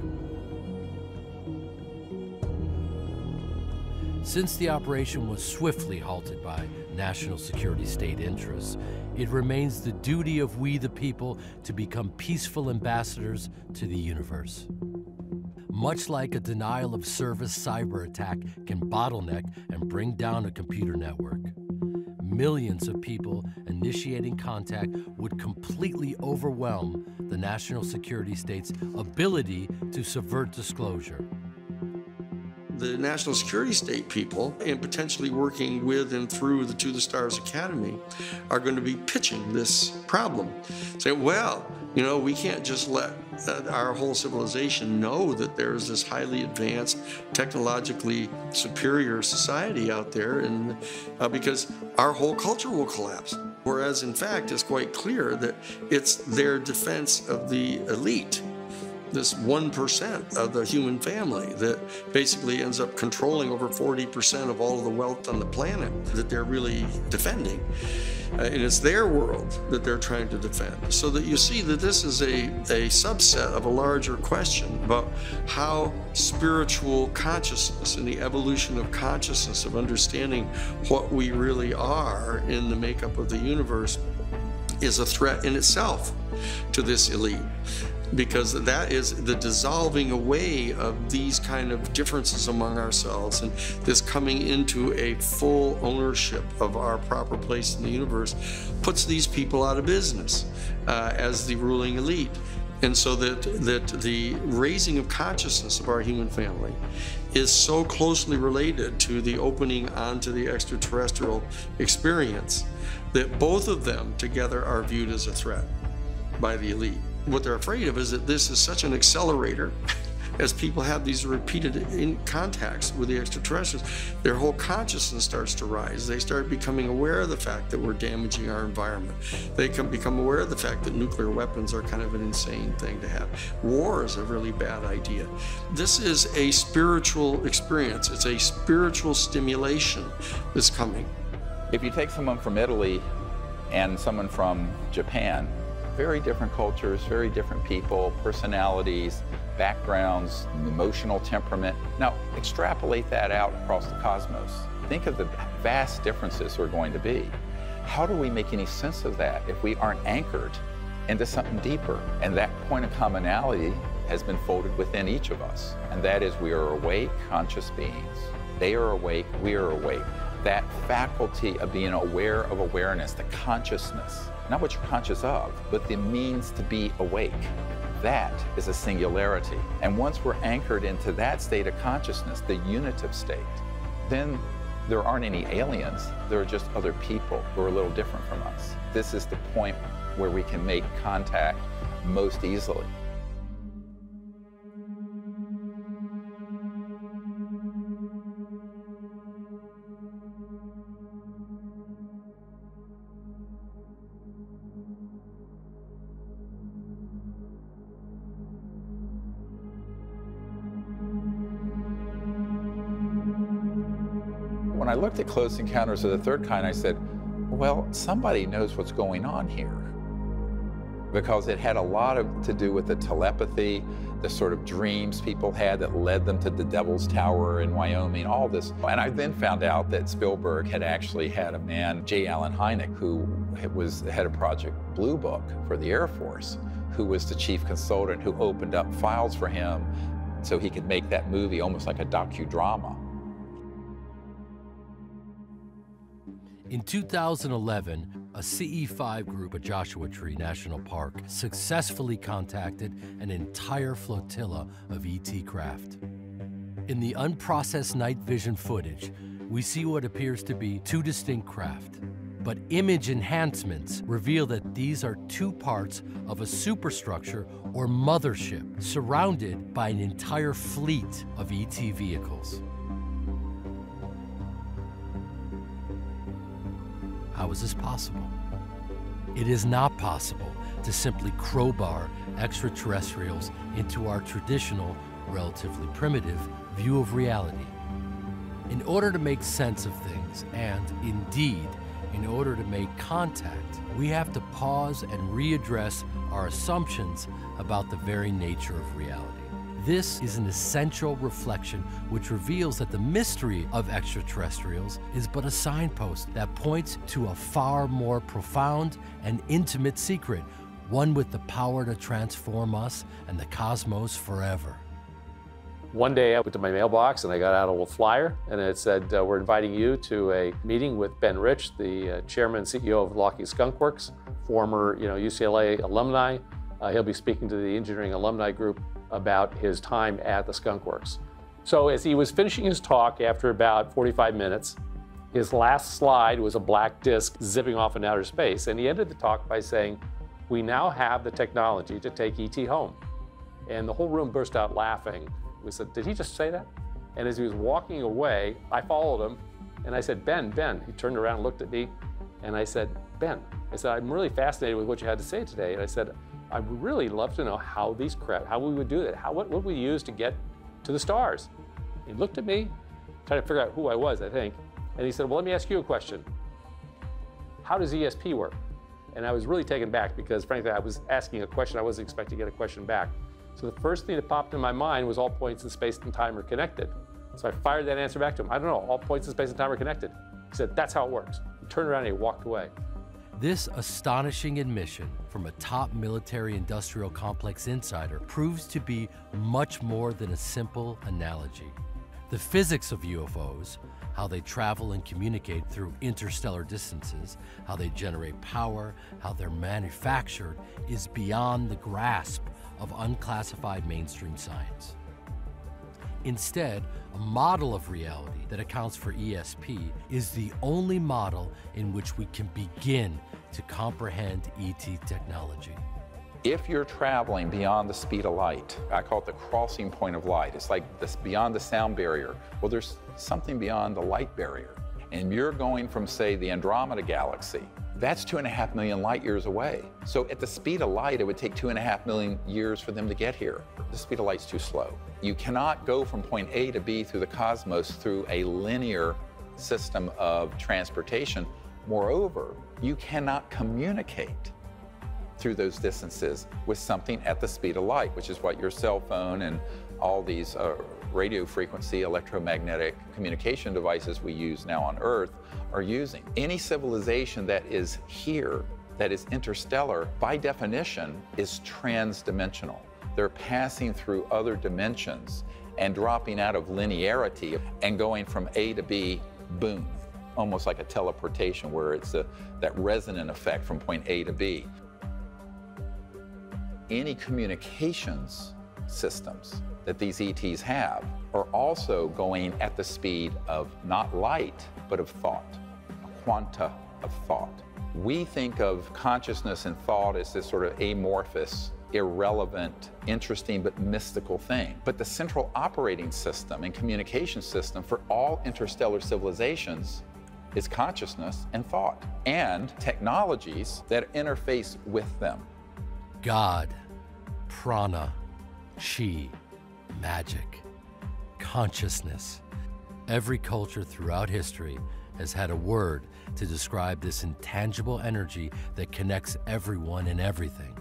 Since the operation was swiftly halted by national security state interests, it remains the duty of we the people to become peaceful ambassadors to the universe. Much like a denial of service cyber attack can bottleneck and bring down a computer network, millions of people initiating contact would completely overwhelm the national security state's ability to subvert disclosure.
The national security state people, and potentially working with and through the To the Stars Academy, are going to be pitching this problem. Saying, well, you know, we can't just let our whole civilization know that there's this highly advanced, technologically superior society out there, and because our whole culture will collapse. Whereas, in fact, it's quite clear that it's their defense of the elite, this 1% of the human family that basically ends up controlling over 40% of all of the wealth on the planet, that they're really defending. And it's their world that they're trying to defend. So that you see that this is a subset of a larger question about how spiritual consciousness and the evolution of consciousness, of understanding what we really are in the makeup of the universe, is a threat in itself to this elite. because that is the dissolving away of these kind of differences among ourselves, and this coming into a full ownership of our proper place in the universe puts these people out of business as the ruling elite. And so that the raising of consciousness of our human family is so closely related to the opening onto the extraterrestrial experience that both of them together are viewed as a threat by the elite. What they're afraid of is that this is such an accelerator as people have these repeated contacts with the extraterrestrials, their whole consciousness starts to rise. They start becoming aware of the fact that we're damaging our environment. They can become aware of the fact that nuclear weapons are kind of an insane thing to have. War is a really bad idea. This is a spiritual experience. It's a spiritual stimulation that's coming.
If you take someone from Italy and someone from Japan, very different cultures, very different people, personalities, backgrounds, emotional temperament. Now, extrapolate that out across the cosmos. Think of the vast differences there are going to be. How do we make any sense of that if we aren't anchored into something deeper? And that point of commonality has been folded within each of us. And that is, we are awake, conscious beings. They are awake, we are awake. That faculty of being aware of awareness, the consciousness, not what you're conscious of, but the means to be awake. That is a singularity. And once we're anchored into that state of consciousness, the unitive state, then there aren't any aliens. There are just other people who are a little different from us. This is the point where we can make contact most easily. When I looked at Close Encounters of the Third Kind, I said, well, somebody knows what's going on here. Because it had a lot to do with the telepathy, the sort of dreams people had that led them to the Devil's Tower in Wyoming, all this. And I then found out that Spielberg had actually had a man, J. Allen Hynek, who was the head of Project Blue Book for the Air Force, who was the chief consultant who opened up files for him so he could make that movie almost like a docudrama.
In 2011, a Ce5 group at Joshua Tree National Park successfully contacted an entire flotilla of ET craft. In the unprocessed night vision footage, we see what appears to be two distinct craft. But image enhancements reveal that these are two parts of a superstructure or mothership surrounded by an entire fleet of ET vehicles. How is this possible? It is not possible to simply crowbar extraterrestrials into our traditional, relatively primitive view of reality. In order to make sense of things, and indeed, in order to make contact, we have to pause and readdress our assumptions about the very nature of reality. This is an essential reflection which reveals that the mystery of extraterrestrials is but a signpost that points to a far more profound and intimate secret, one with the power to transform us and the cosmos forever.
One day I went to my mailbox and I got out a little flyer and it said, we're inviting you to a meeting with Ben Rich, the chairman and CEO of Lockheed Skunk Works, former UCLA alumni. He'll be speaking to the engineering alumni group about his time at the Skunk Works. So as he was finishing his talk after about 45 minutes, his last slide was a black disc zipping off in outer space. And he ended the talk by saying, we now have the technology to take ET home. And the whole room burst out laughing. We said, did he just say that? And as he was walking away, I followed him and I said, Ben. He turned around and looked at me and I said, Ben, I said, I'm really fascinated with what you had to say today. And I said, I would really love to know how these craft, how we would do that. What would we use to get to the stars? He looked at me, trying to figure out who I was, I think. And he said, well, let me ask you a question. How does ESP work? And I was really taken back because frankly, I was asking a question. I wasn't expecting to get a question back. So the first thing that popped in my mind was all points in space and time are connected. So I fired that answer back to him. I don't know, all points in space and time are connected. He said, that's how it works. He turned around and he walked away.
This astonishing admission from a top military-industrial complex insider proves to be much more than a simple analogy. The physics of UFOs, how they travel and communicate through interstellar distances, how they generate power, how they're manufactured, is beyond the grasp of unclassified mainstream science. Instead, a model of reality that accounts for ESP is the only model in which we can begin to comprehend ET technology.
If you're traveling beyond the speed of light, I call it the crossing point of light. It's like this beyond the sound barrier. Well, there's something beyond the light barrier. And you're going from, say, the Andromeda galaxy. That's 2.5 million light years away. So at the speed of light, it would take 2.5 million years for them to get here. The speed of light's too slow. You cannot go from point A to B through the cosmos through a linear system of transportation. Moreover, you cannot communicate through those distances with something at the speed of light, which is what your cell phone and all these radio frequency electromagnetic communication devices we use now on Earth are using. Any civilization that is here, that is interstellar, by definition, is transdimensional. They're passing through other dimensions and dropping out of linearity and going from A to B, boom, almost like a teleportation where it's that resonant effect from point A to B. Any communications systems that these ETs have are also going at the speed of not light, but of thought, a quanta of thought. We think of consciousness and thought as this sort of amorphous, irrelevant, interesting, but mystical thing. But the central operating system and communication system for all interstellar civilizations is consciousness and thought, and technologies that interface with them.
God, prana, chi, magic, consciousness. Every culture throughout history has had a word to describe this intangible energy that connects everyone and everything.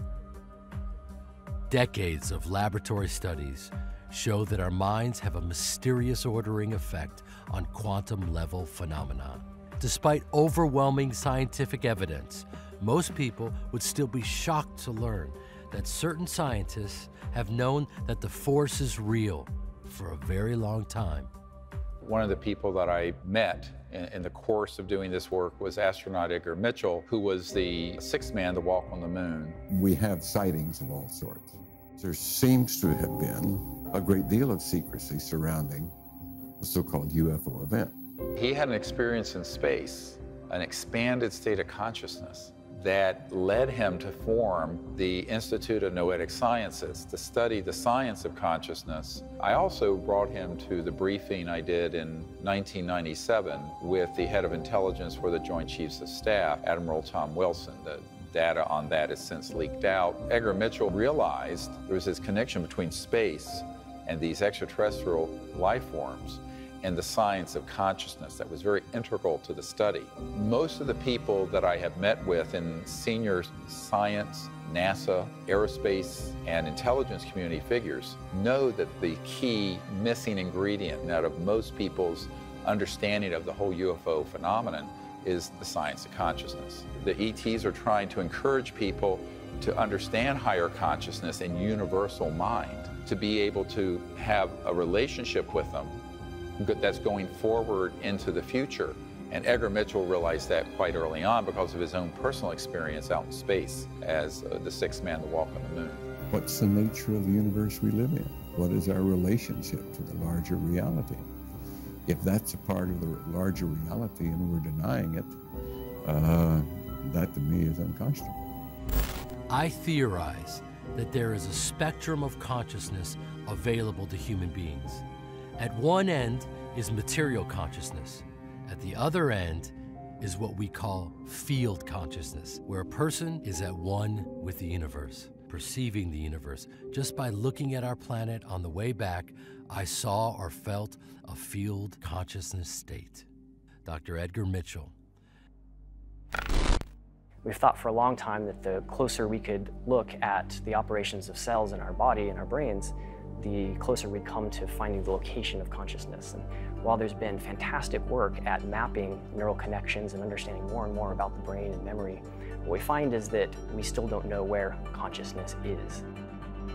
Decades of laboratory studies show that our minds have a mysterious ordering effect on quantum-level phenomena. Despite overwhelming scientific evidence, most people would still be shocked to learn that certain scientists have known that the force is real for a very long time.
One of the people that I met in the course of doing this work was astronaut Edgar Mitchell, who was the sixth man to walk on the moon.
We have sightings of all sorts. There seems to have been a great deal of secrecy surrounding the so-called UFO event.
He had an experience in space, an expanded state of consciousness that led him to form the Institute of Noetic Sciences to study the science of consciousness. I also brought him to the briefing I did in 1997 with the head of intelligence for the Joint Chiefs of Staff, Admiral Tom Wilson. The data on that has since leaked out. Edgar Mitchell realized there was this connection between space and these extraterrestrial life forms and the science of consciousness that was very integral to the study. Most of the people that I have met with in senior science, NASA, aerospace, and intelligence community figures know that the key missing ingredient out of most people's understanding of the whole UFO phenomenon is the science of consciousness. The ETs are trying to encourage people to understand higher consciousness and universal mind, to be able to have a relationship with them that's going forward into the future. And Edgar Mitchell realized that quite early on because of his own personal experience out in space as the sixth man to walk on the moon.
What's the nature of the universe we live in? What is our relationship to the larger reality? If that's a part of the larger reality and we're denying it, that to me is unconscionable.
I theorize that there is a spectrum of consciousness available to human beings. At one end is material consciousness. At the other end is what we call field consciousness, where a person is at one with the universe, perceiving the universe. Just by looking at our planet on the way back, I saw or felt a field consciousness state. Dr. Edgar Mitchell.
We've thought for a long time that the closer we could look at the operations of cells in our body and our brains,
the closer we come to finding the location of consciousness. And while there's been fantastic work at mapping neural connections and understanding more and more about the brain and memory, what we find is that we still don't know where consciousness is.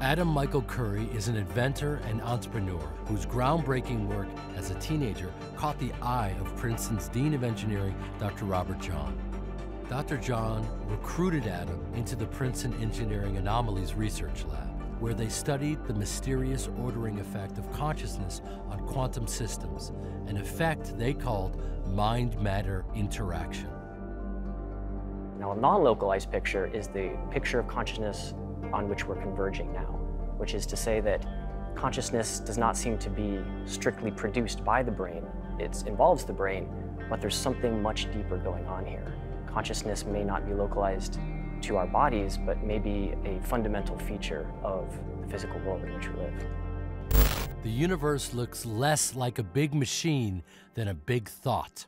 Adam Michael Curry is an inventor and entrepreneur whose groundbreaking work as a teenager caught the eye of Princeton's Dean of Engineering, Dr. Robert John. Dr. John recruited Adam into the Princeton Engineering Anomalies Research Lab, where they studied the mysterious ordering effect of consciousness on quantum systems, an effect they called mind-matter interaction.
Now, a non-localized picture is the picture of consciousness on which we're converging now, which is to say that consciousness does not seem to be strictly produced by the brain. It involves the brain, but there's something much deeper going on here. Consciousness may not be localized to our bodies, but may be a fundamental feature of the physical world in which we live.
The universe looks less like a big machine than a big thought.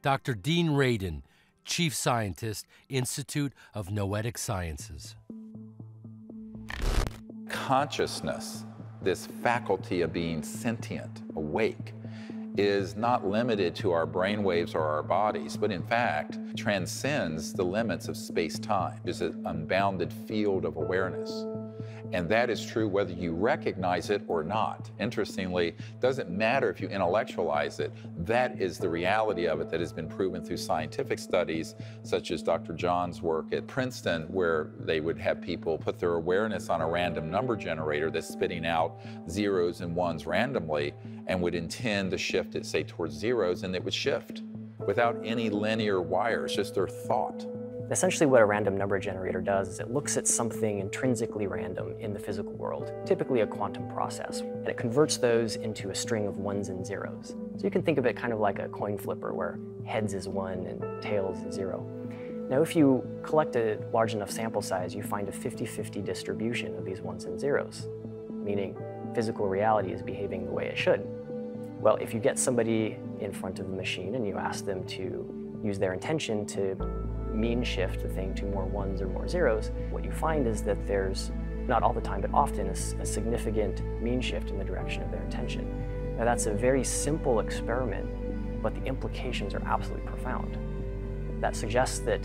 Dr. Dean Radin, Chief Scientist, Institute of Noetic Sciences.
Consciousness, this faculty of being sentient, awake, is not limited to our brain waves or our bodies, but in fact transcends the limits of space-time. It's an unbounded field of awareness. And that is true whether you recognize it or not. Interestingly, it doesn't matter if you intellectualize it. That is the reality of it that has been proven through scientific studies, such as Dr. John's work at Princeton, where they would have people put their awareness on a random number generator that's spitting out zeros and ones randomly, and would intend to shift it, say, towards zeros, and it would shift without any linear wires, just their thought.
Essentially what a random number generator does is it looks at something intrinsically random in the physical world, typically a quantum process, and it converts those into a string of ones and zeros. So you can think of it kind of like a coin flipper where heads is 1 and tails is 0. Now if you collect a large enough sample size, you find a 50-50 distribution of these ones and zeros, meaning physical reality is behaving the way it should. Well, if you get somebody in front of the machine and you ask them to use their intention to mean shift the thing to more ones or more zeros, what you find is that there's, not all the time, but often a significant mean shift in the direction of their intention. Now that's a very simple experiment, but the implications are absolutely profound. That suggests that,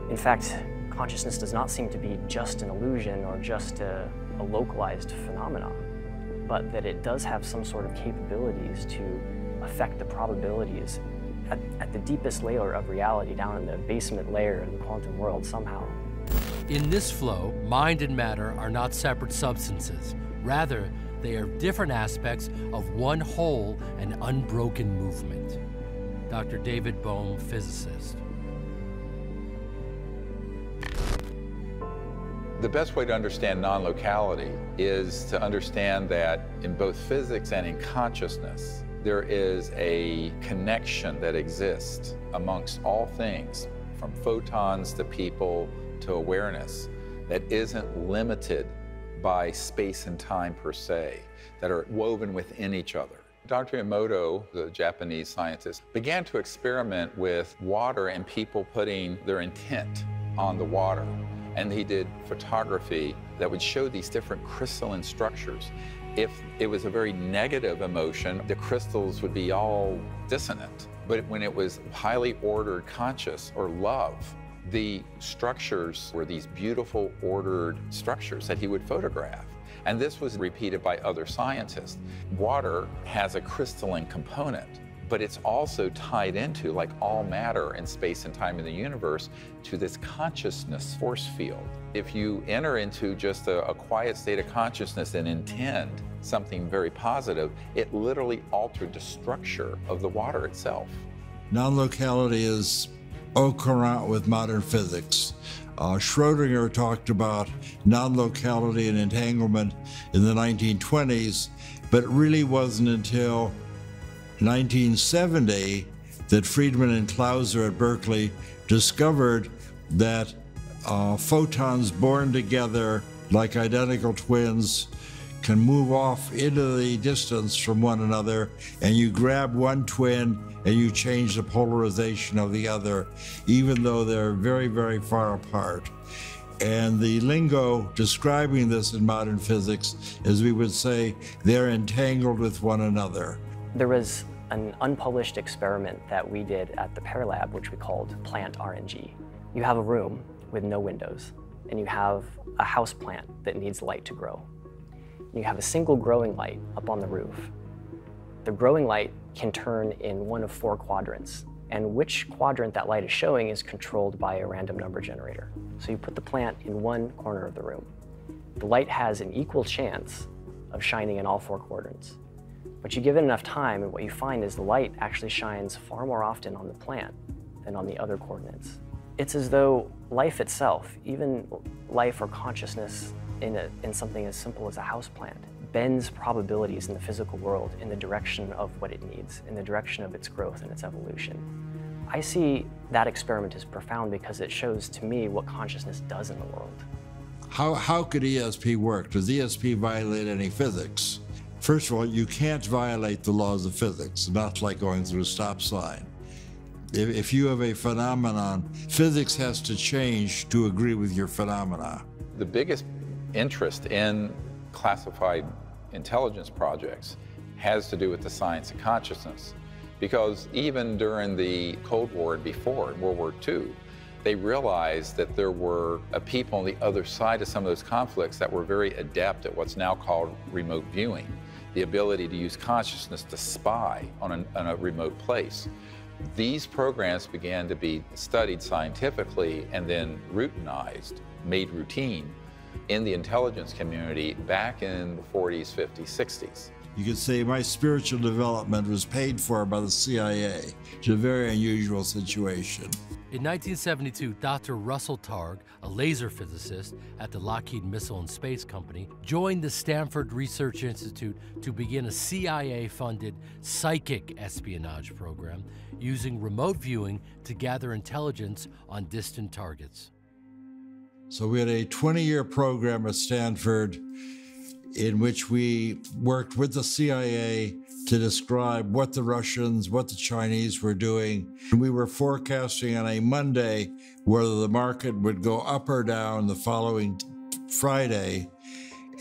in fact, consciousness does not seem to be just an illusion or just a localized phenomenon, but that it does have some sort of capabilities to affect the probabilities at the deepest layer of reality, down in the basement layer of the quantum world somehow.
In this flow, mind and matter are not separate substances. Rather, they are different aspects of one whole and unbroken movement. Dr. David Bohm, physicist.
The best way to understand non-locality is to understand that in both physics and in consciousness, there is a connection that exists amongst all things, from photons to people to awareness, that isn't limited by space and time per se, that are woven within each other. Dr. Emoto, the Japanese scientist, began to experiment with water and people putting their intent on the water. And he did photography that would show these different crystalline structures. If it was a very negative emotion, the crystals would be all dissonant. But when it was highly ordered conscious or love, the structures were these beautiful ordered structures that he would photograph. And this was repeated by other scientists. Water has a crystalline component, but it's also tied into, like all matter in space and time in the universe, to this consciousness force field. If you enter into just a quiet state of consciousness and intend something very positive, it literally altered the structure of the water itself.
Non-locality is au courant with modern physics. Schrödinger talked about non-locality and entanglement in the 1920s, but it really wasn't until 1970 that Friedman and Clauser at Berkeley discovered that photons born together like identical twins can move off into the distance from one another, and you grab one twin and you change the polarization of the other, even though they're very, very far apart. And the lingo describing this in modern physics is, we would say, they're entangled with one another.
There was an unpublished experiment that we did at the Pear Lab, which we called plant RNG. You have a room with no windows, and you have a house plant that needs light to grow. You have a single growing light up on the roof. The growing light can turn in one of 4 quadrants, and which quadrant that light is showing is controlled by a random number generator. So you put the plant in one corner of the room. The light has an equal chance of shining in all 4 quadrants. But you give it enough time, and what you find is the light actually shines far more often on the plant than on the other coordinates. It's as though life itself, even life or consciousness in something as simple as a houseplant, bends probabilities in the physical world in the direction of what it needs, in the direction of its growth and its evolution. I see that experiment as profound because it shows to me what consciousness does in the world.
How could ESP work? Does ESP violate any physics? First of all, you can't violate the laws of physics, not like going through a stop sign. If you have a phenomenon, physics has to change to agree with your phenomena.
The biggest interest in classified intelligence projects has to do with the science of consciousness. Because even during the Cold War and before, in World War II, they realized that there were people on the other side of some of those conflicts that were very adept at what's now called remote viewing, the ability to use consciousness to spy on a remote place. These programs began to be studied scientifically and then routinized, made routine in the intelligence community back in the 40s, 50s, 60s.
You could say my spiritual development was paid for by the CIA. It's a very unusual situation.
In 1972, Dr. Russell Targ, a laser physicist at the Lockheed Missile and Space Company, joined the Stanford Research Institute to begin a CIA-funded psychic espionage program using remote viewing to gather intelligence on distant targets.
So we had a 20-year program at Stanford in which we worked with the CIA to describe what the Russians, what the Chinese were doing. We were forecasting on a Monday whether the market would go up or down the following Friday,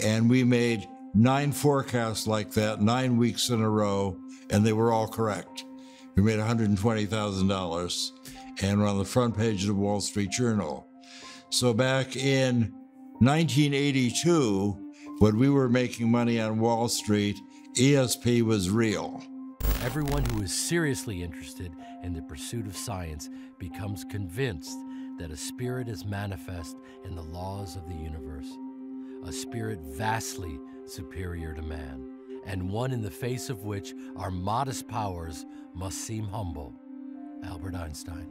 and we made 9 forecasts like that, 9 weeks in a row, and they were all correct. We made $120,000, and we're on the front page of the Wall Street Journal. So back in 1982, when we were making money on Wall Street, ESP was real.
Everyone who is seriously interested in the pursuit of science becomes convinced that a spirit is manifest in the laws of the universe, a spirit vastly superior to man, and one in the face of which our modest powers must seem humble. Albert Einstein.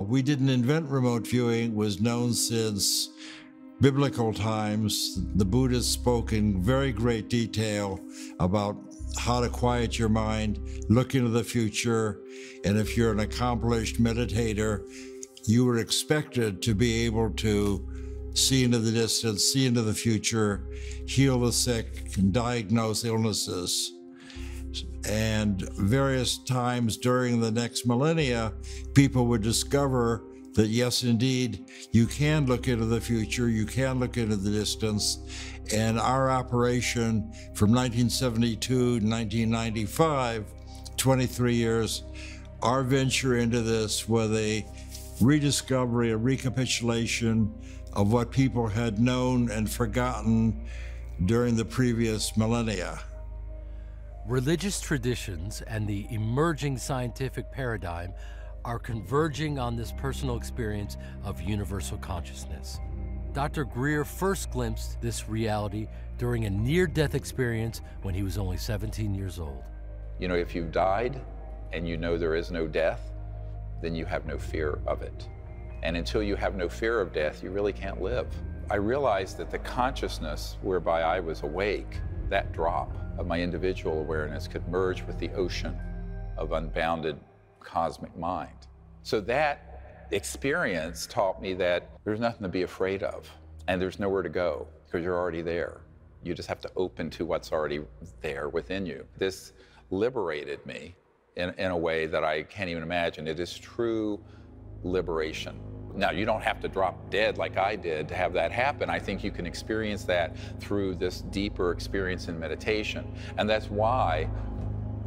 We didn't invent remote viewing. It was known since biblical times. The Buddhists spoke in very great detail about how to quiet your mind, look into the future, and if you're an accomplished meditator, you were expected to be able to see into the distance, see into the future, heal the sick, and diagnose illnesses. And various times during the next millennia, people would discover that yes, indeed, you can look into the future, you can look into the distance. And our operation from 1972 to 1995, 23 years, our venture into this was a rediscovery, a recapitulation of what people had known and forgotten during the previous millennia.
Religious traditions and the emerging scientific paradigm are converging on this personal experience of universal consciousness. Dr. Greer first glimpsed this reality during a near-death experience when he was only 17 years old.
You know, if you've died and you know there is no death, then you have no fear of it. And until you have no fear of death, you really can't live. I realized that the consciousness whereby I was awake, that drop of my individual awareness could merge with the ocean of unbounded cosmic mind. So that experience taught me that there's nothing to be afraid of, and there's nowhere to go because you're already there. You just have to open to what's already there within you. This liberated me in a way that I can't even imagine. It is true liberation. Now, you don't have to drop dead like I did to have that happen. I think you can experience that through this deeper experience in meditation. And that's why,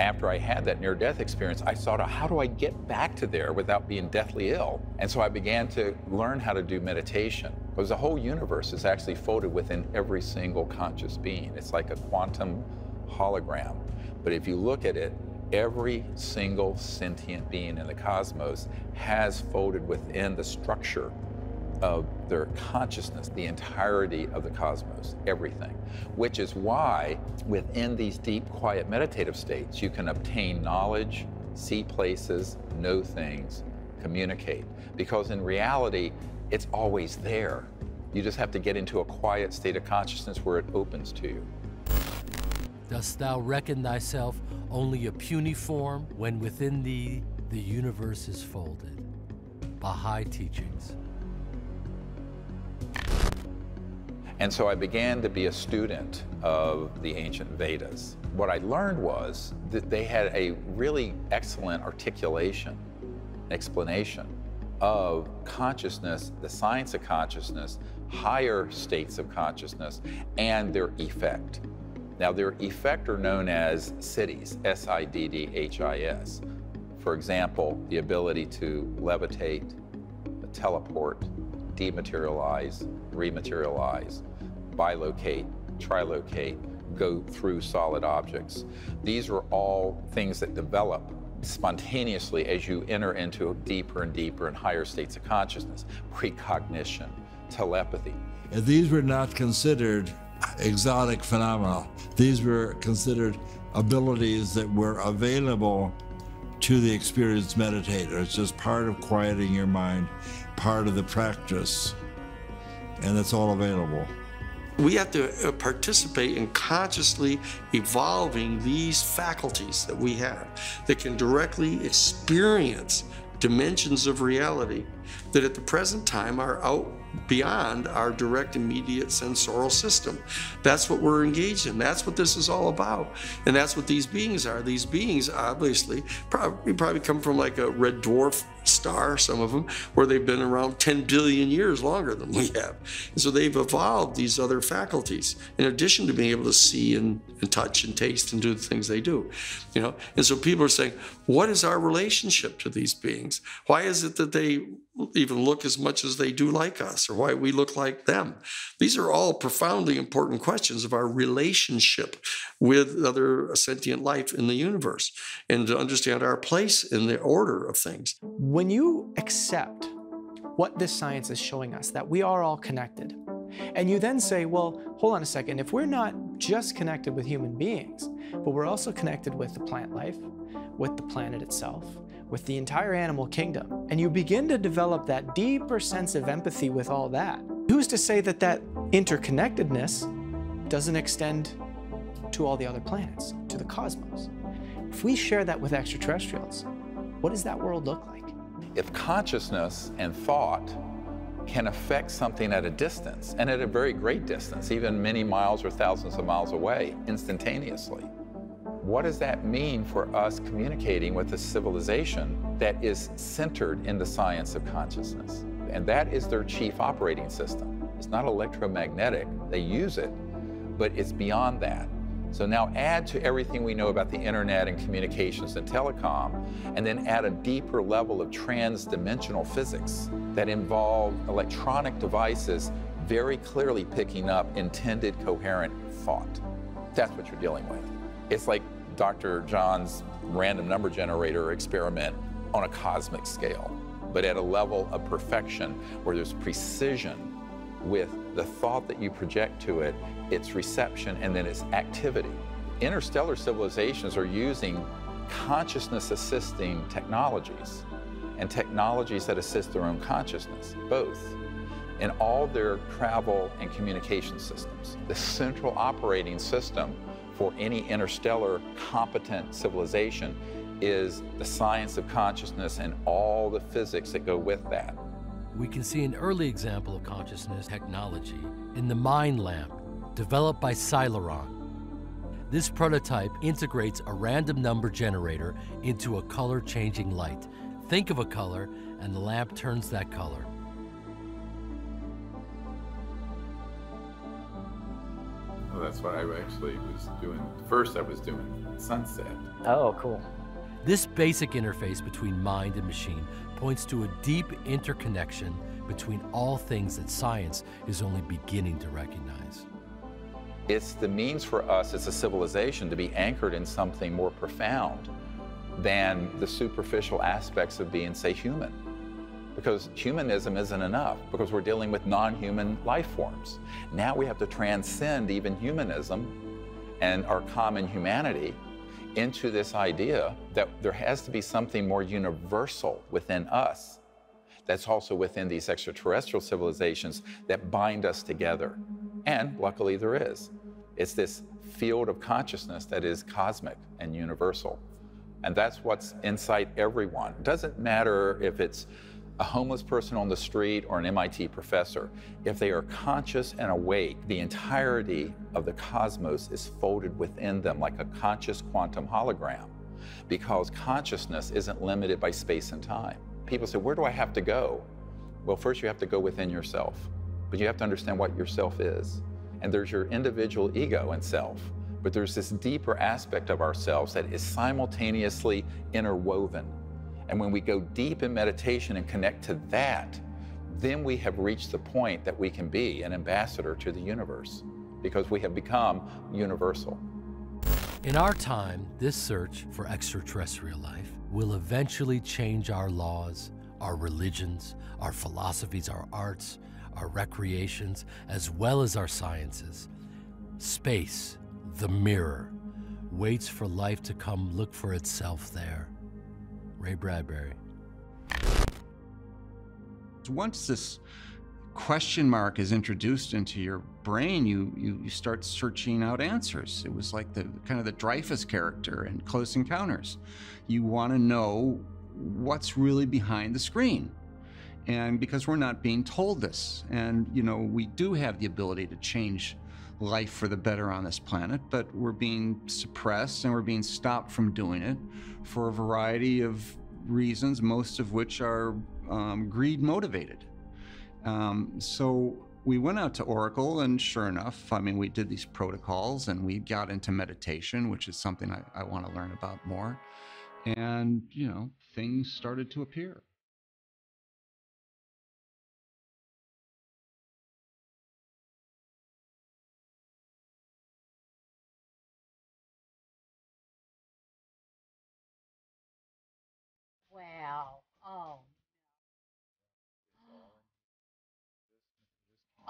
after I had that near-death experience, I thought, how do I get back to there without being deathly ill? And so I began to learn how to do meditation. Because the whole universe is actually folded within every single conscious being. It's like a quantum hologram. But if you look at it, every single sentient being in the cosmos has folded within the structure of their consciousness, the entirety of the cosmos, everything. Which is why within these deep, quiet, meditative states, you can obtain knowledge, see places, know things, communicate. Because in reality, it's always there. You just have to get into a quiet state of consciousness where it opens to you.
Dost thou reckon thyself only a puny form when within thee the universe is folded? Baha'i teachings.
And so I began to be a student of the ancient Vedas. What I learned was that they had a really excellent articulation, explanation of consciousness, the science of consciousness, higher states of consciousness, and their effect. Now, their effect are known as siddhis, S-I-D-D-H-I-S. For example, the ability to levitate, teleport, dematerialize, rematerialize, bilocate, trilocate, go through solid objects. These are all things that develop spontaneously as you enter into deeper and deeper and higher states of consciousness. Precognition, telepathy.
These were not considered exotic phenomena. These were considered abilities that were available to the experienced meditator. It's just part of quieting your mind, part of the practice, and it's all available.
We have to participate in consciously evolving these faculties that we have that can directly experience dimensions of reality that at the present time are out beyond our direct immediate sensorial system. That's what we're engaged in. That's what this is all about. And that's what these beings are. These beings obviously probably come from like a red dwarf star, some of them, where they've been around 10 billion years longer than we have. And so they've evolved these other faculties in addition to being able to see and touch and taste and do the things they do. You know? And so people are saying, what is our relationship to these beings? Why is it that they even look as much as they do like us, or why we look like them? These are all profoundly important questions of our relationship with other sentient life in the universe, and to understand our place in the order of things.
When you accept what this science is showing us, that we are all connected, and you then say, well, hold on a second, if we're not just connected with human beings, but we're also connected with the plant life, with the planet itself, with the entire animal kingdom, and you begin to develop that deeper sense of empathy with all that, who's to say that that interconnectedness doesn't extend to all the other planets, to the cosmos? If we share that with extraterrestrials, what does that world look like?
If consciousness and thought can affect something at a distance, and at a very great distance, even many miles or thousands of miles away, instantaneously, what does that mean for us communicating with a civilization that is centered in the science of consciousness? And that is their chief operating system. It's not electromagnetic, they use it, but it's beyond that. So now add to everything we know about the internet and communications and telecom, and then add a deeper level of trans-dimensional physics that involve electronic devices very clearly picking up intended coherent thought. That's what you're dealing with. It's like Dr. John's random number generator experiment on a cosmic scale, but at a level of perfection where there's precision with the thought that you project to it, its reception, and then its activity. Interstellar civilizations are using consciousness-assisting technologies and technologies that assist their own consciousness, both, in all their travel and communication systems. The central operating system for any interstellar competent civilization is the science of consciousness and all the physics that go with that.
We can see an early example of consciousness technology in the Mind Lamp, developed by Celeron. This prototype integrates a random number generator into a color-changing light. Think of a color, and the lamp turns that color.
that's what I actually was doing. First, I was doing sunset.
Oh, cool.
This basic interface between mind and machine points to a deep interconnection between all things that science is only beginning to recognize.
It's the means for us as a civilization to be anchored in something more profound than the superficial aspects of being, say, human. Because humanism isn't enough, because we're dealing with non-human life forms. Now we have to transcend even humanism and our common humanity into this idea that there has to be something more universal within us that's also within these extraterrestrial civilizations that bind us together. And luckily there is. It's this field of consciousness that is cosmic and universal. And that's what's inside everyone. It doesn't matter if it's a homeless person on the street or an MIT professor. If they are conscious and awake, the entirety of the cosmos is folded within them like a conscious quantum hologram, because consciousness isn't limited by space and time. People say, where do I have to go? Well, first you have to go within yourself, but you have to understand what yourself is. And there's your individual ego and self, but there's this deeper aspect of ourselves that is simultaneously interwoven. And when we go deep in meditation and connect to that, then we have reached the point that we can be an ambassador to the universe, because we have become universal.
In our time, this search for extraterrestrial life will eventually change our laws, our religions, our philosophies, our arts, our recreations, as well as our sciences. Space, the mirror, waits for life to come look for itself there. Ray Bradbury.
Once this question mark is introduced into your brain, you start searching out answers. It was like the kind of the Dreyfus character in Close Encounters. You want to know what's really behind the screen. And because we're not being told this, and you know, we do have the ability to change life for the better on this planet, but we're being suppressed and we're being stopped from doing it for a variety of reasons, most of which are greed motivated. So we went out to Oracle, and sure enough, I mean, we did these protocols and we got into meditation, which is something I want to learn about more. And, you know, things started to appear.
Wow. Oh.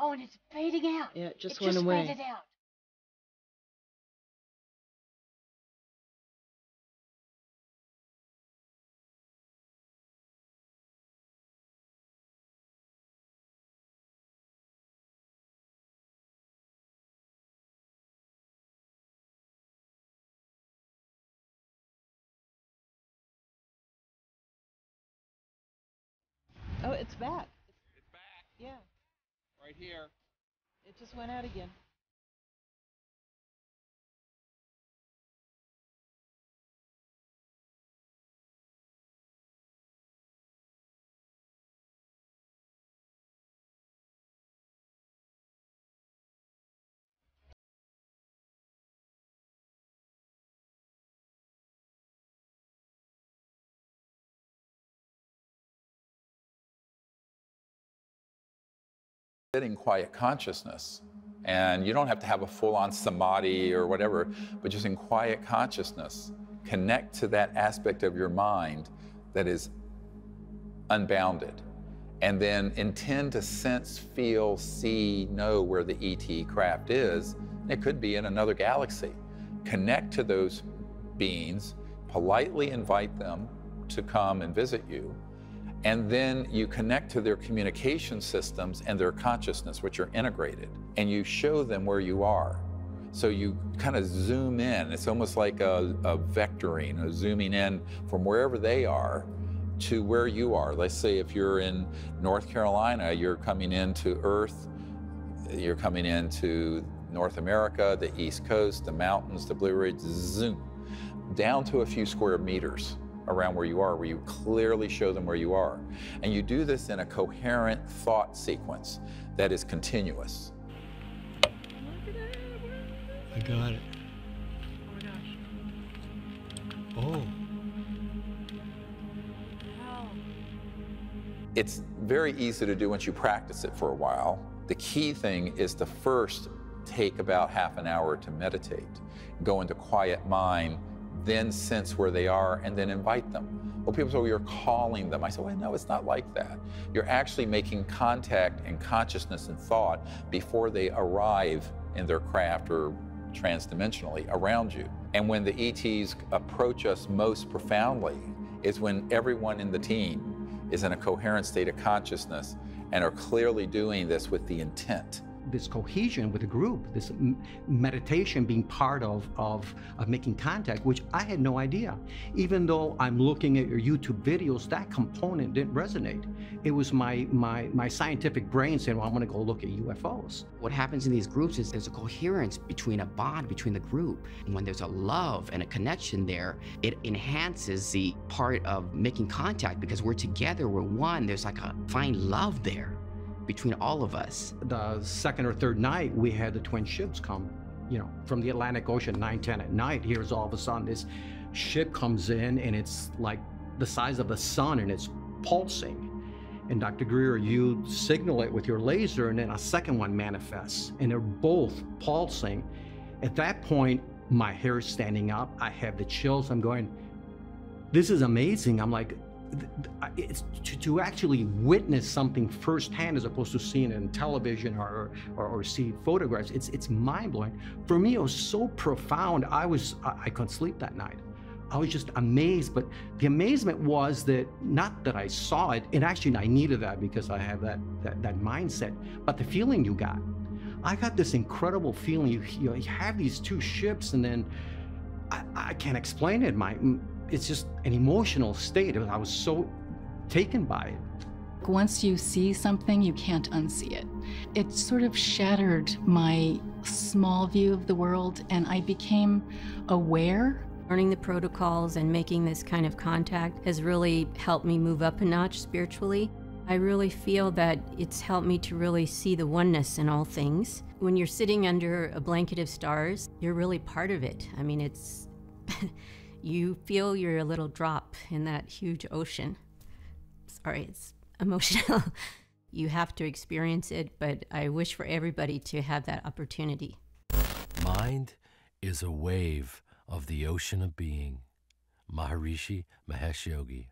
Oh, and it's fading out.
Yeah, it just went away.
Faded out.
Oh, it's back.
It's back.
Yeah.
Right here.
It just went out again.
Sit in quiet consciousness, and you don't have to have a full-on samadhi or whatever, but just in quiet consciousness, connect to that aspect of your mind that is unbounded, and then intend to sense, feel, see, know where the ET craft is. It could be in another galaxy. Connect to those beings, politely invite them to come and visit you, and then you connect to their communication systems and their consciousness, which are integrated, and you show them where you are. So you kind of zoom in. It's almost like a vectoring, a zooming in from wherever they are to where you are. Let's say if you're in North Carolina, you're coming into Earth, you're coming into North America, the East Coast, the mountains, the Blue Ridge, zoom, down to a few square meters around where you are, where you clearly show them where you are. And you do this in a coherent thought sequence that is continuous.
got it.
Oh my gosh.
Oh.
Wow.
It's very easy to do once you practice it for a while. The key thing is to first take about half an hour to meditate, go into quiet mind, then sense where they are, and then invite them. Well, people say, well, you're calling them. I say, well, no, it's not like that. You're actually making contact and consciousness and thought before they arrive in their craft or transdimensionally around you. And when the ETs approach us most profoundly is when everyone in the team is in a coherent state of consciousness and are clearly doing this with the intent.
This cohesion with the group, this meditation being part of making contact, which I had no idea. Even though I'm looking at your YouTube videos, that component didn't resonate. It was my scientific brain saying, well, I'm gonna go look at UFOs.
What happens in these groups is there's a coherence between a bond between the group. And when there's a love and a connection there, it enhances the part of making contact because we're together, we're one. There's like a fine love there between all of us.
The second or third night, we had the twin ships come, from the Atlantic Ocean, 9:10 at night. Here's all of a sudden this ship comes in and it's like the size of the sun and it's pulsing. And Dr. Greer, you signal it with your laser and then a second one manifests and they're both pulsing. At that point, my hair is standing up. I have the chills. I'm going, this is amazing. I'm like, it's to actually witness something firsthand as opposed to seeing it in television or see photographs. It's mind-blowing. For me, it was so profound. I couldn't sleep that night. I was just amazed, but the amazement was that not that I saw it, and actually I needed that because I have that mindset, but the feeling you got. I got this incredible feeling. You have these two ships, and then I can't explain it. It's just an emotional state. I was so taken by it.
Once you see something, you can't unsee it. It sort of shattered my small view of the world, and I became aware.
Learning the protocols and making this kind of contact has really helped me move up a notch spiritually. I really feel that it's helped me to really see the oneness in all things. When you're sitting under a blanket of stars, you're really part of it. I mean, it's you feel you're a little drop in that huge ocean. Sorry, it's emotional. You have to experience it, but I wish for everybody to have that opportunity.
Mind is a wave of the ocean of being. Maharishi Mahesh Yogi.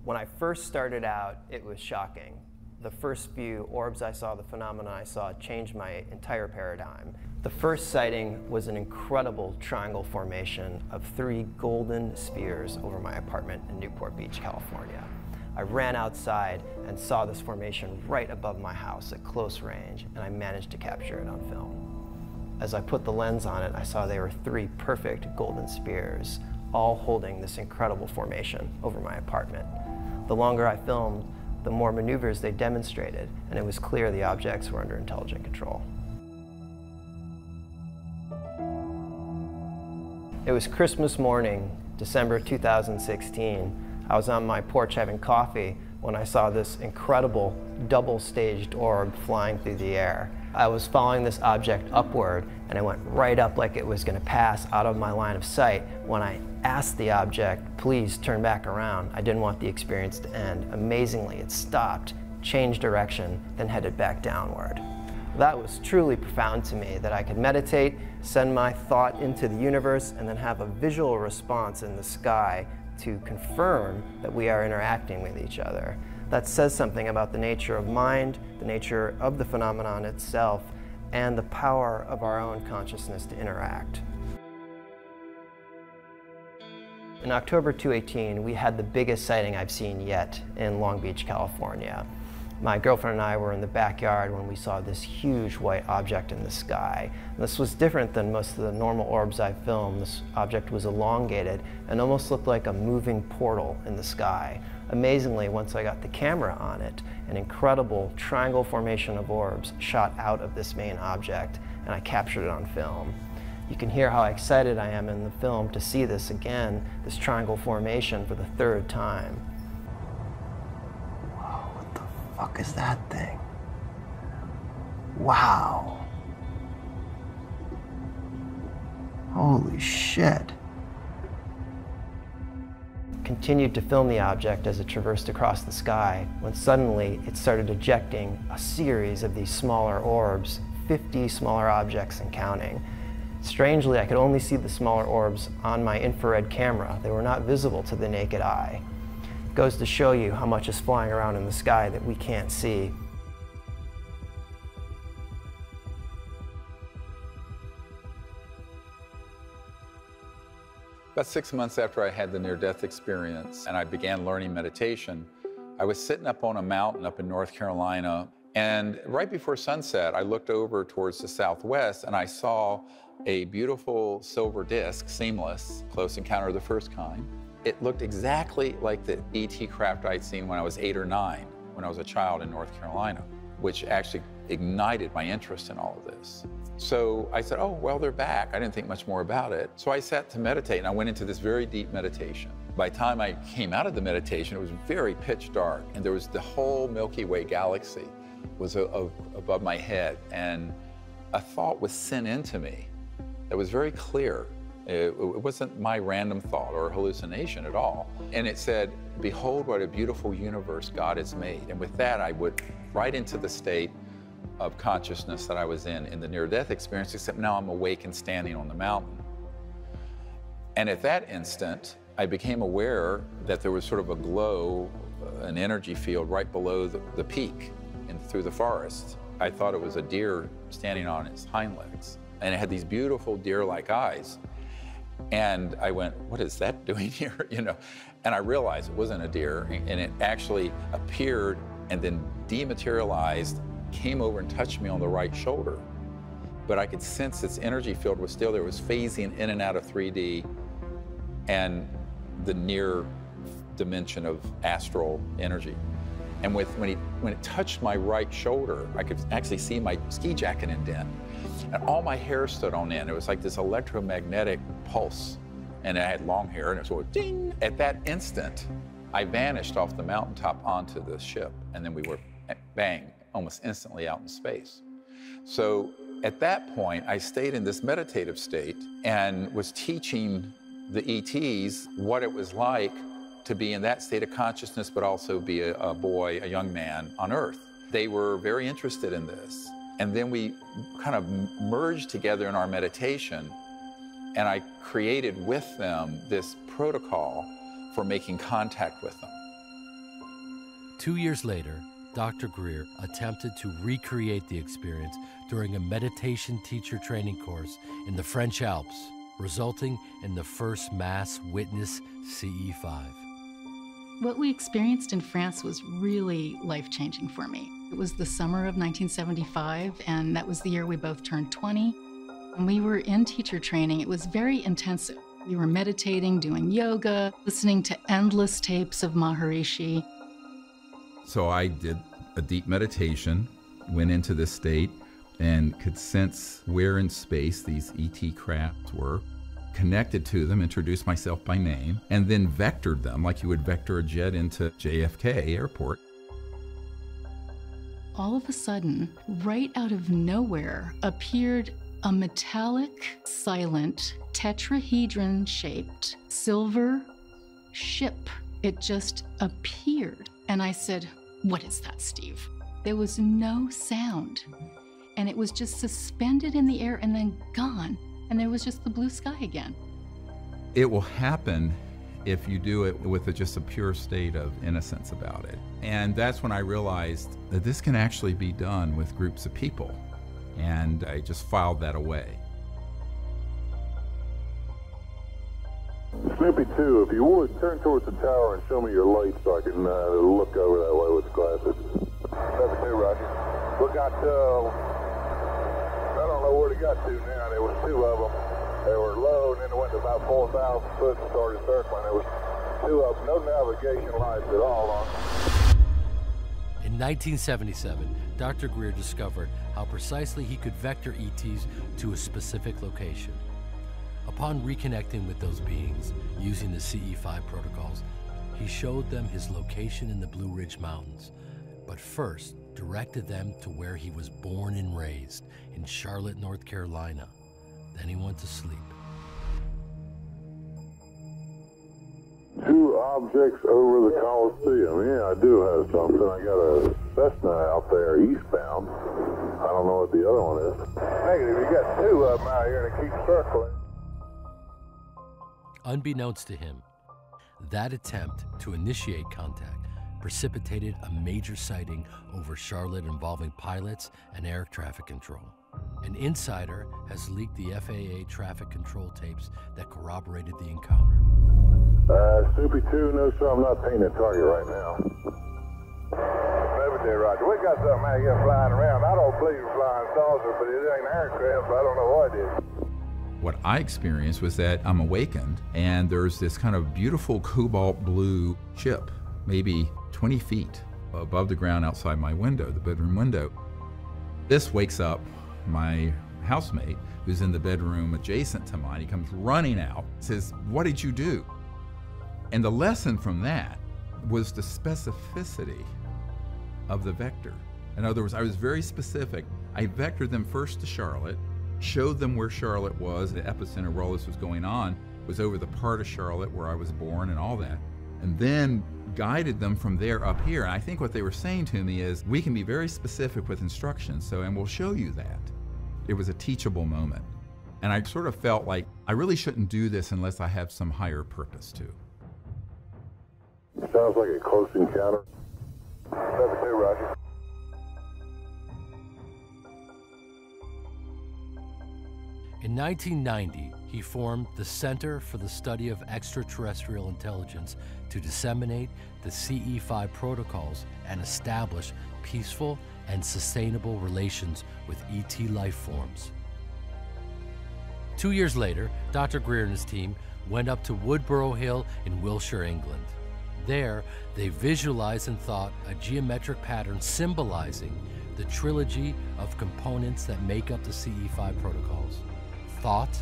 When I first started out, it was shocking. The first few orbs I saw, the phenomena I saw, changed my entire paradigm. The first sighting was an incredible triangle formation of 3 golden spheres over my apartment in Newport Beach, California. I ran outside and saw this formation right above my house at close range, and I managed to capture it on film. As I put the lens on it, I saw they were 3 perfect golden spheres, all holding this incredible formation over my apartment. The longer I filmed, the more maneuvers they demonstrated, and it was clear the objects were under intelligent control. It was Christmas morning, December 2016. I was on my porch having coffee when I saw this incredible double-staged orb flying through the air. I was following this object upward, and it went right up like it was going to pass out of my line of sight. When I asked the object, please turn back around, I didn't want the experience to end. Amazingly, it stopped, changed direction, then headed back downward. That was truly profound to me, that I could meditate, send my thought into the universe, and then have a visual response in the sky to confirm that we are interacting with each other. That says something about the nature of mind, the nature of the phenomenon itself, and the power of our own consciousness to interact. In October 2018, we had the biggest sighting I've seen yet in Long Beach, California. My girlfriend and I were in the backyard when we saw this huge white object in the sky. And this was different than most of the normal orbs I've filmed. This object was elongated and almost looked like a moving portal in the sky. Amazingly, once I got the camera on it, an incredible triangle formation of orbs shot out of this main object, and I captured it on film. You can hear how excited I am in the film to see this again, this triangle formation for the 3rd time. Whoa, what the fuck is that thing? Wow.
Holy shit.
Continued to film the object as it traversed across the sky when suddenly it started ejecting a series of these smaller orbs, 50 smaller objects and counting. Strangely, I could only see the smaller orbs on my infrared camera. They were not visible to the naked eye. It goes to show you how much is flying around in the sky that we can't see.
About 6 months after I had the near-death experience and I began learning meditation, I was sitting up on a mountain up in North Carolina, and right before sunset, I looked over towards the southwest and I saw a beautiful silver disc, seamless, close encounter of the first kind. It looked exactly like the ET craft I'd seen when I was 8 or 9, when I was a child in North Carolina, which actually ignited my interest in all of this. So I said, oh, well, they're back. I didn't think much more about it. So I sat to meditate, and I went into this very deep meditation. By the time I came out of the meditation, it was very pitch dark, and there was the whole Milky Way galaxy was above my head, and a thought was sent into me that was very clear. It wasn't my random thought or hallucination at all. And it said, behold what a beautiful universe God has made. And with that, I went right into the state of consciousness that I was in the near-death experience, except now I'm awake and standing on the mountain. And at that instant, I became aware that there was sort of a glow, an energy field right below the peak and through the forest. I thought it was a deer standing on its hind legs, and it had these beautiful deer-like eyes. And I went, what is that doing here? You know, and I realized it wasn't a deer, and it actually appeared and then dematerialized, came over and touched me on the right shoulder. But I could sense its energy field was still there. It was phasing in and out of 3D and the near dimension of astral energy. And when it touched my right shoulder, I could actually see my ski jacket indent. And all my hair stood on end. It was like this electromagnetic pulse. And I had long hair, and it was sort of ding. At that instant, I vanished off the mountaintop onto the ship, and then we were, bang, almost instantly out in space. So at that point, I stayed in this meditative state and was teaching the ETs what it was like to be in that state of consciousness, but also be a boy, a young man on Earth. They were very interested in this. And then we kind of merged together in our meditation, and I created with them this protocol for making contact with them.
2 years later, Dr. Greer attempted to recreate the experience during a meditation teacher training course in the French Alps, resulting in the first mass witness Ce5.
What we experienced in France was really life-changing for me. It was the summer of 1975, and that was the year we both turned 20. When we were in teacher training, it was very intensive. We were meditating, doing yoga, listening to endless tapes of Maharishi.
So I did a deep meditation, went into this state, and could sense where in space these ET crafts were, connected to them, introduced myself by name, and then vectored them like you would vector a jet into JFK Airport.
All of a sudden, right out of nowhere, appeared a metallic, silent, tetrahedron-shaped silver ship. It just appeared. And I said, what is that, Steve? There was no sound. And it was just suspended in the air and then gone. And there was just the blue sky again.
It will happen if you do it with just a pure state of innocence about it. And that's when I realized that this can actually be done with groups of people. And I just filed that away.
Snoopy 2, if you would, turn towards the tower and show me your light so I can look over that way with glasses. Snoopy 2, roger. We got, I don't know where they got to now. There was 2 of them. They were low, and then they went to about 4,000 foot and started circling. There was 2 of them, no navigation lights at all on them.
In 1977, Dr. Greer discovered how precisely he could vector ETs to a specific location. Upon reconnecting with those beings using the Ce5 protocols, he showed them his location in the Blue Ridge Mountains, but first directed them to where he was born and raised, in Charlotte, North Carolina. Then he went to sleep.
2 objects over the Coliseum. Yeah, I do have something. I got a Cessna out there eastbound. I don't know what the other one is. Negative, you got 2 of them out here and they keep circling.
Unbeknownst to him, that attempt to initiate contact precipitated a major sighting over Charlotte involving pilots and air traffic control. An insider has leaked the FAA traffic control tapes that corroborated the encounter.
Snoopy 2, no sir, I'm not painting a target right now. Never did, Roger. We got something out here flying around. I don't believe flying saucer, but it ain't an aircraft, so I don't know what it is.
What I experienced was that I'm awakened and there's this kind of beautiful cobalt blue ship, maybe 20 feet above the ground outside my window, the bedroom window. This wakes up my housemate who's in the bedroom adjacent to mine. He comes running out, says, "What did you do?" And the lesson from that was the specificity of the vector. In other words, I was very specific. I vectored them first to Charlotte, showed them where Charlotte was, the epicenter where all this was going on, was over the part of Charlotte where I was born and all that, and then guided them from there up here. And I think what they were saying to me is, we can be very specific with instructions, and we'll show you that. It was a teachable moment. And I sort of felt like I really shouldn't do this unless I have some higher purpose to.
Sounds like a close encounter. 7-2, Roger.
In 1990, he formed the Center for the Study of Extraterrestrial Intelligence to disseminate the Ce5 protocols and establish peaceful and sustainable relations with ET life forms. 2 years later, Dr. Greer and his team went up to Woodborough Hill in Wiltshire, England. There, they visualized and thought a geometric pattern symbolizing the trilogy of components that make up the Ce5 protocols: thought,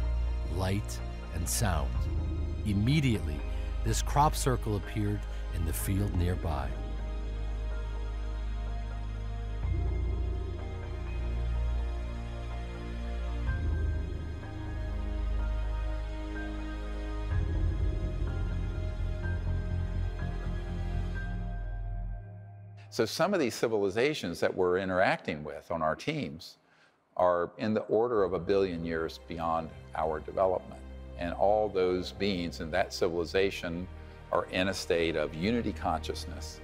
light, and sound. Immediately, this crop circle appeared in the field nearby.
So some of these civilizations that we're interacting with on our teams are in the order of 1 billion years beyond our development. And all those beings in that civilization are in a state of unity consciousness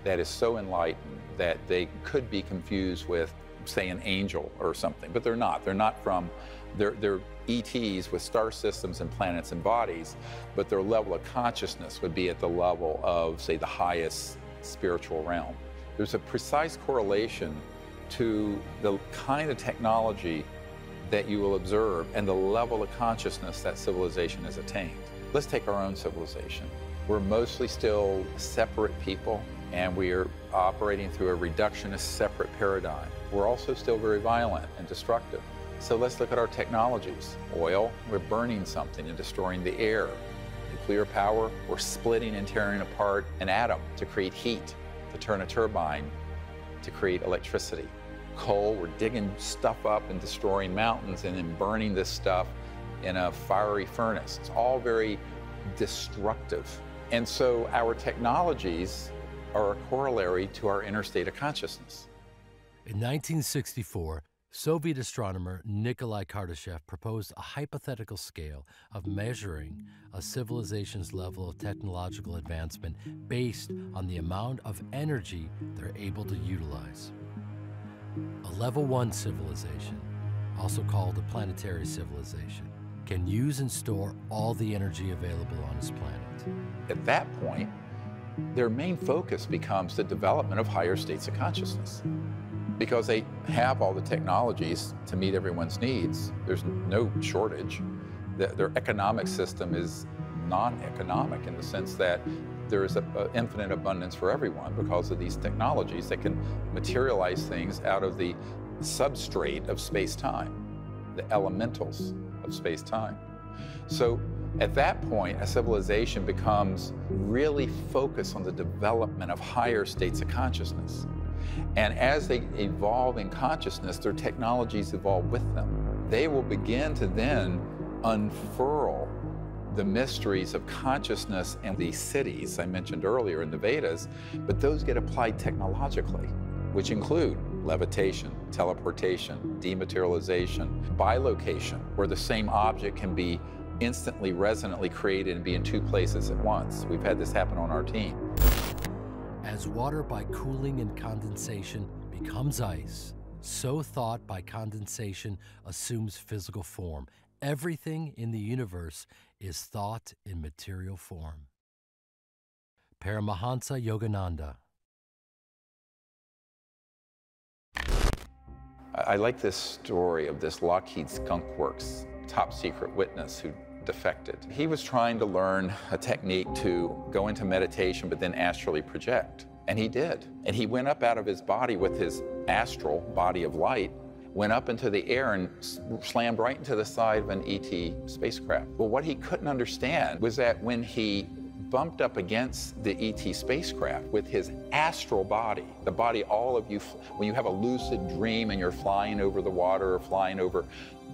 that is so enlightened that they could be confused with, say, an angel or something, but they're not. They're not from, they're ETs with star systems and planets and bodies, but their level of consciousness would be at the level of, say, the highest spiritual realm. There's a precise correlation to the kind of technology that you will observe and the level of consciousness that civilization has attained. Let's take our own civilization. We're mostly still separate people, and we are operating through a reductionist separate paradigm. We're also still very violent and destructive. So let's look at our technologies. Oil, we're burning something and destroying the air. Nuclear power, we're splitting and tearing apart an atom to create heat, to turn a turbine, to create electricity. Coal, we're digging stuff up and destroying mountains and then burning this stuff in a fiery furnace. It's all very destructive. And so our technologies are a corollary to our inner state of consciousness.
In 1964, Soviet astronomer Nikolai Kardashev proposed a hypothetical scale of measuring a civilization's level of technological advancement based on the amount of energy they're able to utilize. A level 1 civilization, also called a planetary civilization, can use and store all the energy available on its planet.
At that point, their main focus becomes the development of higher states of consciousness. Because they have all the technologies to meet everyone's needs. There's no shortage. Their economic system is non-economic in the sense that there is an infinite abundance for everyone because of these technologies that can materialize things out of the substrate of space-time, the elementals of space-time. So at that point, a civilization becomes really focused on the development of higher states of consciousness. And as they evolve in consciousness, their technologies evolve with them. They will begin to then unfurl the mysteries of consciousness and these cities I mentioned earlier in the Vedas, but those get applied technologically, which include levitation, teleportation, dematerialization, bilocation, where the same object can be instantly, resonantly created and be in two places at once. We've had this happen on our team.
As water by cooling and condensation becomes ice, so thought by condensation assumes physical form. Everything in the universe is thought in material form. Paramahansa Yogananda.
I like this story of this Lockheed Skunk Works top secret witness who defected. He was trying to learn a technique to go into meditation but then astrally project. And he did. And he went up out of his body with his astral body of light, went up into the air and slammed right into the side of an ET spacecraft. Well, what he couldn't understand was that when he bumped up against the ET spacecraft with his astral body, the body all of you, when you have a lucid dream and you're flying over the water or flying over,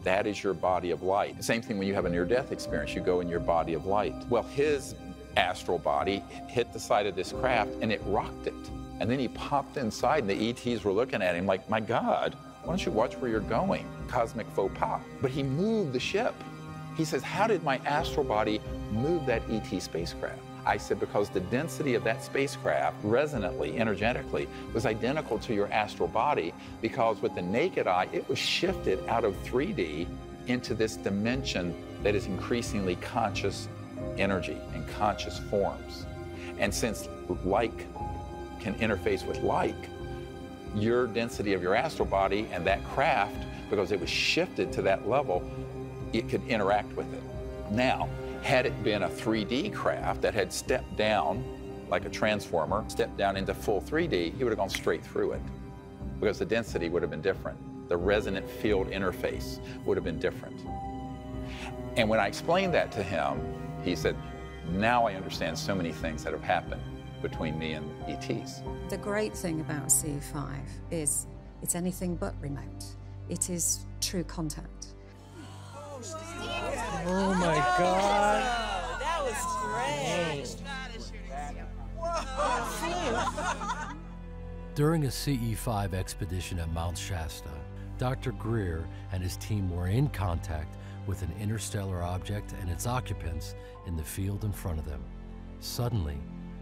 that is your body of light. Same thing when you have a near-death experience, you go in your body of light. Well, his astral body hit the side of this craft and it rocked it. And then he popped inside and the ETs were looking at him like, my God, why don't you watch where you're going? Cosmic faux pas. But he moved the ship. He says, how did my astral body move that ET spacecraft? I said, because the density of that spacecraft, resonantly, energetically, was identical to your astral body, because with the naked eye, it was shifted out of 3D into this dimension that is increasingly conscious energy and conscious forms. And since like can interface with like, your density of your astral body and that craft, because it was shifted to that level, it could interact with it. Now, had it been a 3D craft that had stepped down, like a transformer, stepped down into full 3D, he would have gone straight through it, because the density would have been different. The resonant field interface would have been different. And when I explained that to him, he said, now I understand so many things that have happened between me and ETs.
The great thing about Ce5 is it's anything but remote. It is true contact.
Oh my God.
That was great.
During a CE5 expedition at Mount Shasta, Dr. Greer and his team were in contact with an interstellar object and its occupants in the field in front of them. Suddenly,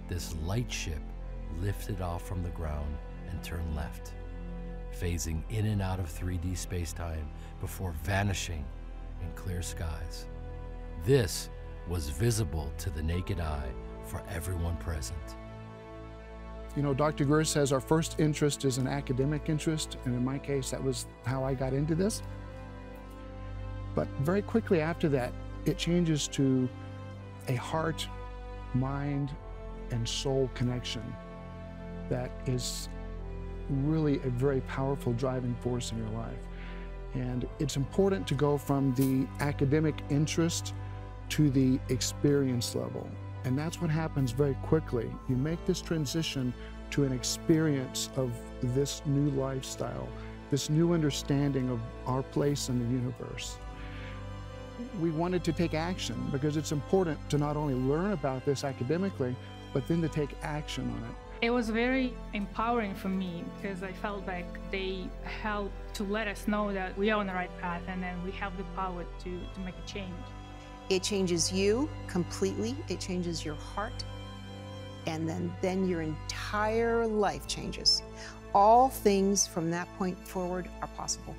this light ship lifted off from the ground and turned left, phasing in and out of 3D spacetime before vanishing in clear skies. This was visible to the naked eye for everyone present.
You know, Dr. Greer says our first interest is an academic interest, and in my case, that was how I got into this. But very quickly after that, it changes to a heart, mind, and soul connection that is really a very powerful driving force in your life. And it's important to go from the academic interest to the experience level. And that's what happens very quickly. You make this transition to an experience of this new lifestyle, this new understanding of our place in the universe. We wanted to take action because it's important to not only learn about this academically, but then to take action on it.
It was very empowering for me because I felt like they helped to let us know that we are on the right path, and then we have the power to make a change.
It changes you completely. It changes your heart. And then your entire life changes. All things from that point forward are possible.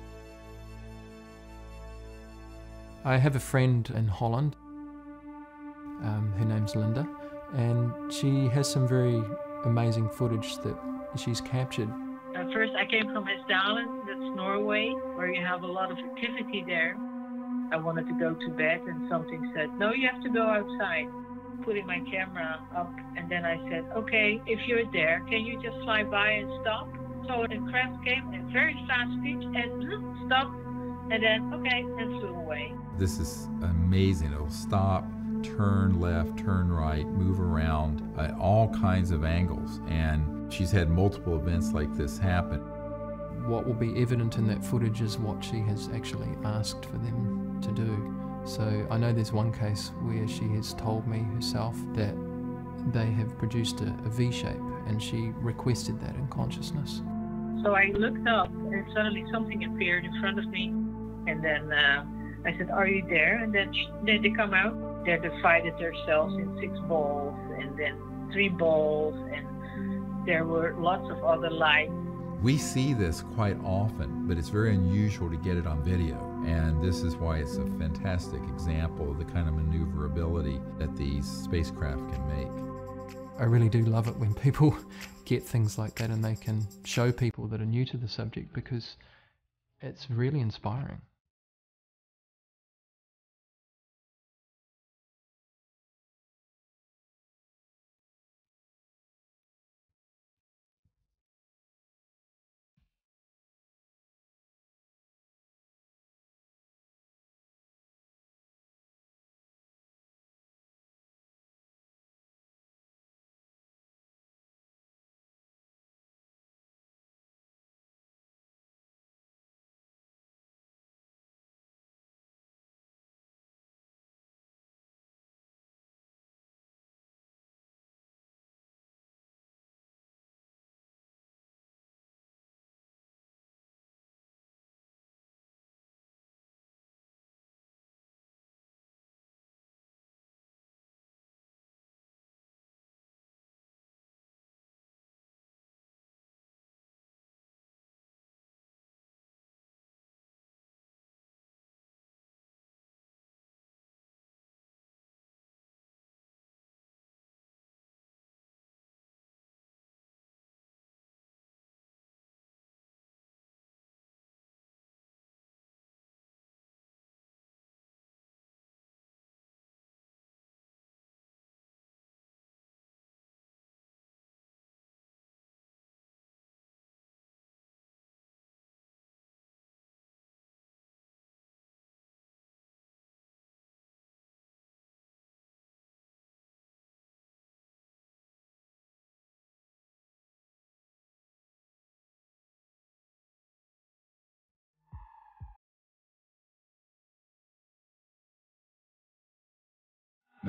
I have a friend in Holland. Her name's Linda, and she has some very amazing footage that she's captured.
First, I came from Hessdalen, that's Norway, where you have a lot of activity there. I wanted to go to bed, and something said, no, you have to go outside. Putting my camera up, and then I said, okay, if you're there, can you just fly by and stop? So the craft came at very fast speed and stopped, and then, okay, and flew away.
This is amazing. It'll stop, turn left, turn right, move around at all kinds of angles. And she's had multiple events like this happen.
What will be evident in that footage is what she has actually asked for them to do. So I know there's one case where she has told me herself that they have produced a V shape, and she requested that in consciousness.
So I looked up, and suddenly something appeared in front of me. And then I said, "Are you there?" And then they come out. They divided themselves in 6 balls, and then 3 balls, and there were lots of other lights.
We see this quite often, but it's very unusual to get it on video. And this is why it's a fantastic example of the kind of maneuverability that these spacecraft can make.
I really do love it when people get things like that and they can show people that are new to the subject, because it's really inspiring.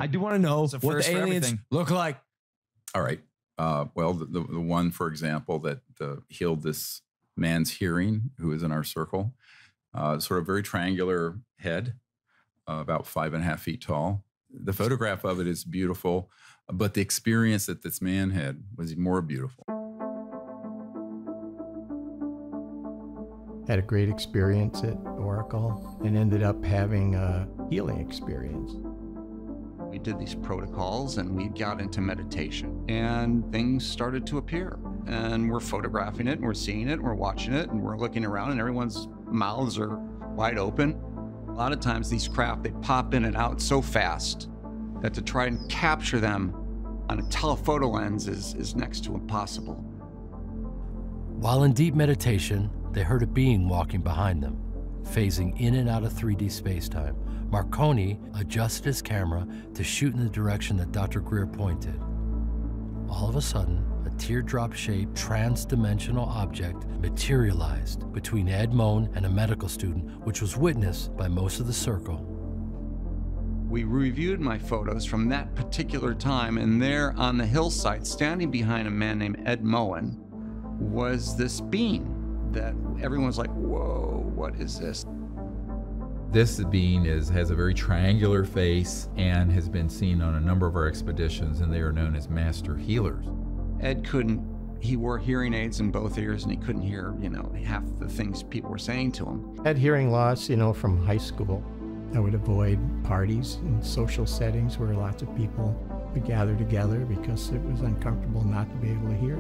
I do want to know what the aliens look like.
All right. Well, the one, for example, that healed this man's hearing, who is in our circle, sort of very triangular head, about 5.5 feet tall. The photograph of it is beautiful, but the experience that this man had was more beautiful.
Had a great experience at Oracle and ended up having a healing experience.
We did these protocols and we got into meditation, and things started to appear. And we're photographing it, and we're seeing it, and we're watching it, and we're looking around, and everyone's mouths are wide open. A lot of times these craft, they pop in and out so fast that to try and capture them on a telephoto lens is next to impossible.
While in deep meditation, they heard a being walking behind them, phasing in and out of 3D space-time. Marconi adjusted his camera to shoot in the direction that Dr. Greer pointed. All of a sudden, a teardrop-shaped, trans-dimensional object materialized between Ed Moen and a medical student, which was witnessed by most of the circle.
We reviewed my photos from that particular time, and there on the hillside, standing behind a man named Ed Moen, was this being that everyone's like, whoa, what is this?
This being has a very triangular face and has been seen on a number of our expeditions, and they are known as master healers.
Ed he wore hearing aids in both ears, and he couldn't hear, half the things people were saying to him.
Had hearing loss, from high school. I would avoid parties and social settings where lots of people would gather together because it was uncomfortable not to be able to hear.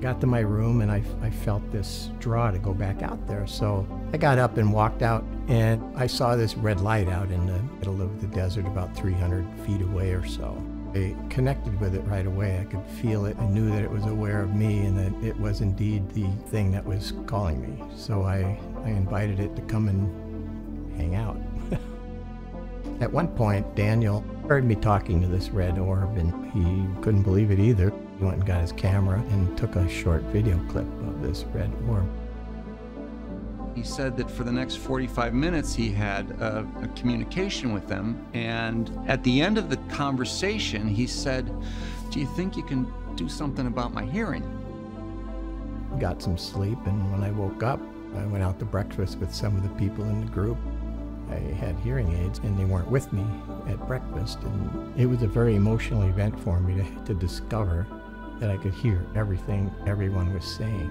Got to my room and I felt this draw to go back out there. So I got up and walked out, and I saw this red light out in the middle of the desert about 300 feet away or so. I connected with it right away. I could feel it. I knew that it was aware of me and that it was indeed the thing that was calling me. So I invited it to come and hang out. At one point, Daniel heard me talking to this red orb, and he couldn't believe it either. He went and got his camera and took a short video clip of this red orb.
He said that for the next 45 minutes he had a communication with them, and at the end of the conversation he said, "Do you think you can do something about my hearing?"
Got some sleep, and when I woke up, I went out to breakfast with some of the people in the group. I had hearing aids, and they weren't with me at breakfast, and it was a very emotional event for me to discover that I could hear everything everyone was saying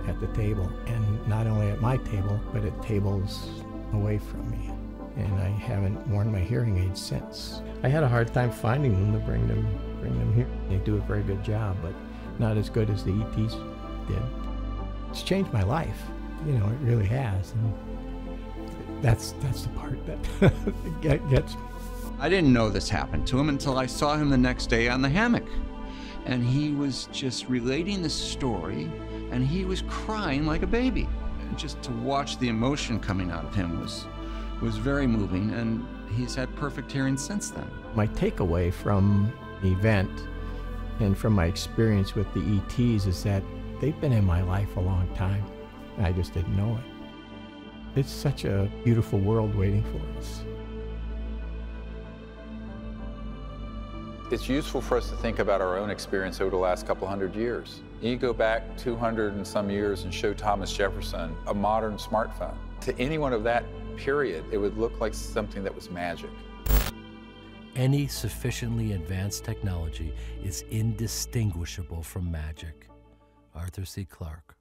at the table, and not only at my table, but at tables away from me. And I haven't worn my hearing aids since. I had a hard time finding them to bring them here. They do a very good job, but not as good as the ETs did. It's changed my life, you know, it really has. And that's the part that gets me.
I didn't know this happened to him until I saw him the next day on the hammock. And he was just relating the story, and he was crying like a baby. And just to watch the emotion coming out of him was very moving, and he's had perfect hearing since then.
My takeaway from the event and from my experience with the ETs is that they've been in my life a long time. I just didn't know it. It's such a beautiful world waiting for us.
It's useful for us to think about our own experience over the last couple hundred years. You go back 200 and some years and show Thomas Jefferson a modern smartphone. To anyone of that period, it would look like something that was magic.
Any sufficiently advanced technology is indistinguishable from magic. Arthur C. Clarke.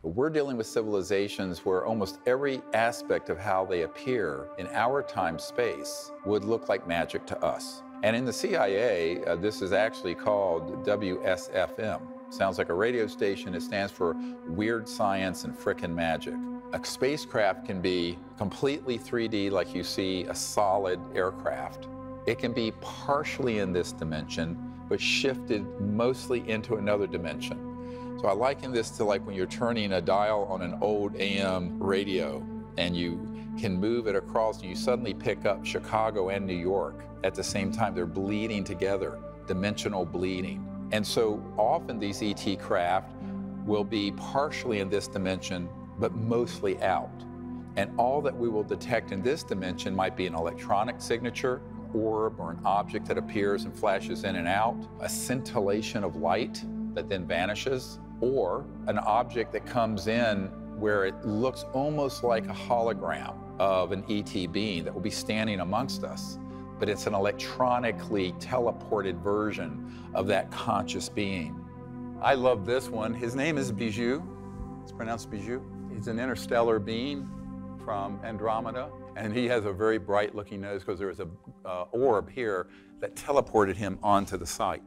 We're dealing with civilizations where almost every aspect of how they appear in our time-space would look like magic to us. And in the CIA, this is actually called WSFM. Sounds like a radio station. It stands for Weird Science and Frickin' Magic. A spacecraft can be completely 3D, like you see a solid aircraft. It can be partially in this dimension, but shifted mostly into another dimension. So I liken this to like when you're turning a dial on an old AM radio and you can move it across and you suddenly pick up Chicago and New York at the same time. They're bleeding together, dimensional bleeding. And so often these ET craft will be partially in this dimension, but mostly out. And all that we will detect in this dimension might be an electronic signature, orb, or an object that appears and flashes in and out, a scintillation of light that then vanishes, or an object that comes in where it looks almost like a hologram of an ET being that will be standing amongst us, but it's an electronically teleported version of that conscious being. I love this one. His name is Bijou. It's pronounced Bijou. He's an interstellar being from Andromeda, and he has a very bright looking nose because there was an orb here that teleported him onto the site.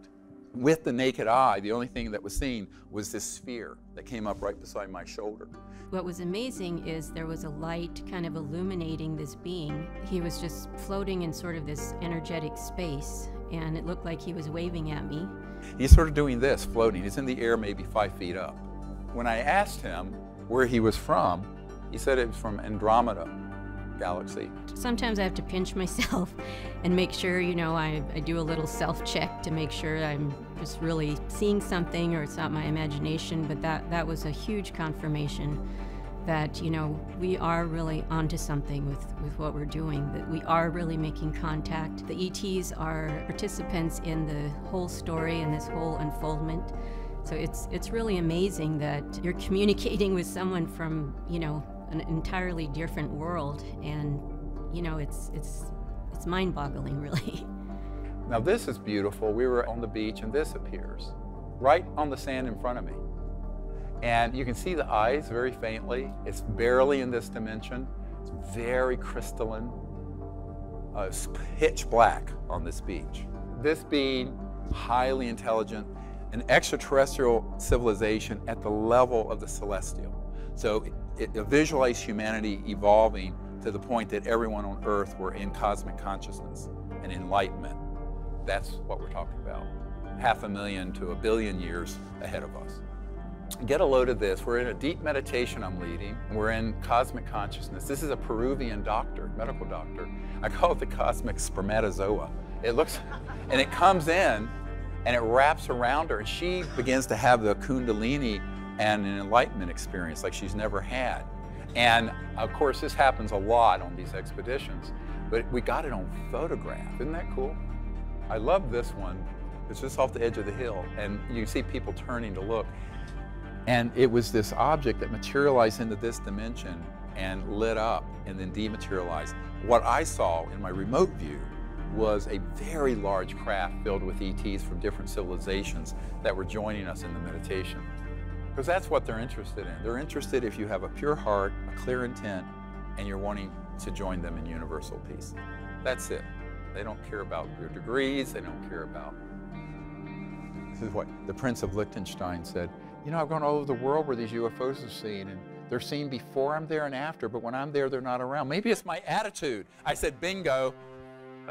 With the naked eye, the only thing that was seen was this sphere that came up right beside my shoulder.
What was amazing is there was a light kind of illuminating this being. He was just floating in sort of this energetic space, and it looked like he was waving at me.
He's sort of doing this, floating. He's in the air maybe 5 feet up. When I asked him where he was from, he said it was from Andromeda galaxy.
Sometimes I have to pinch myself and make sure, you know, I do a little self-check to make sure I'm just really seeing something or it's not my imagination, but that was a huge confirmation that, you know, we are really onto something with what we're doing, that we are really making contact. The ETs are participants in the whole story and this whole unfoldment. So it's really amazing that you're communicating with someone from, you know, an entirely different world, and you know, it's mind-boggling, really.
Now this is beautiful. We were on the beach and this appears right on the sand in front of me. And you can see the eyes very faintly. It's barely in this dimension. It's very crystalline. It's pitch black on this beach. This being highly intelligent, an extraterrestrial civilization at the level of the celestial. So it visualized humanity evolving to the point that everyone on Earth were in cosmic consciousness and enlightenment. That's what we're talking about. 500,000 to 1 billion years ahead of us. Get a load of this. We're in a deep meditation I'm leading. We're in cosmic consciousness. This is a Peruvian doctor, medical doctor. I call it the cosmic spermatozoa. It looks, and it comes in and it wraps around her and she begins to have the kundalini and an enlightenment experience like she's never had. And of course, this happens a lot on these expeditions, but we got it on photograph. Isn't that cool? I love this one. It's just off the edge of the hill, and you see people turning to look. And it was this object that materialized into this dimension and lit up and then dematerialized. What I saw in my remote view was a very large craft filled with ETs from different civilizations that were joining us in the meditation. Because that's what they're interested in. They're interested if you have a pure heart, a clear intent, and you're wanting to join them in universal peace. That's it. They don't care about your degrees, they don't care about... This is what the Prince of Liechtenstein said. You know, I've gone all over the world where these UFOs are seen, and they're seen before I'm there and after, but when I'm there, they're not around. Maybe it's my attitude. I said, bingo.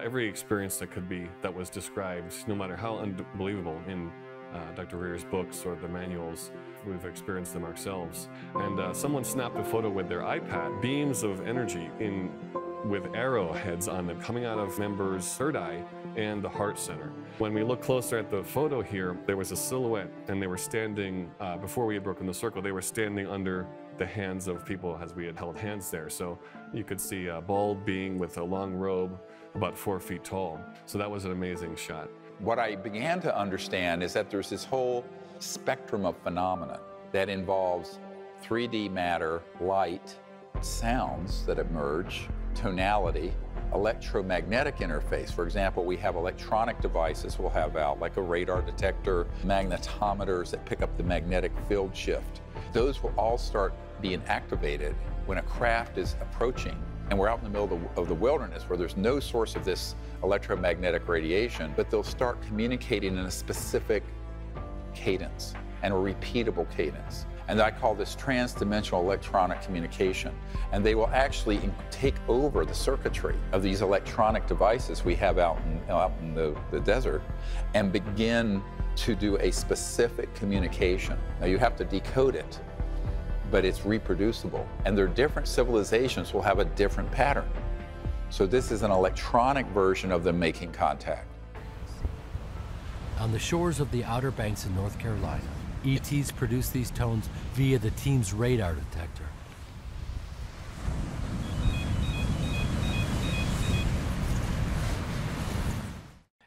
Every experience that was described, no matter how unbelievable in Dr. Greer's books or the manuals, we've experienced them ourselves. And someone snapped a photo with their iPad, beams of energy with arrowheads on them coming out of members' third eye and the heart center. When we look closer at the photo here, there was a silhouette, and they were standing, before we had broken the circle, they were standing under the hands of people as we had held hands there. So you could see a bald being with a long robe, about 4 feet tall. So that was an amazing shot.
What I began to understand is that there's this whole spectrum of phenomena that involves 3D matter, light, sounds that emerge, tonality, electromagnetic interface. For example, we have electronic devices we'll have out, like a radar detector, magnetometers that pick up the magnetic field shift. Those will all start being activated when a craft is approaching, and we're out in the middle of the wilderness where there's no source of this electromagnetic radiation, but they'll start communicating in a specific cadence and a repeatable cadence. And I call this trans-dimensional electronic communication. And they will actually take over the circuitry of these electronic devices we have out in the desert and begin to do a specific communication. Now you have to decode it, but it's reproducible. And their different civilizations will have a different pattern. So this is an electronic version of them making contact.
On the shores of the Outer Banks in North Carolina, ETs produce these tones via the team's radar detector.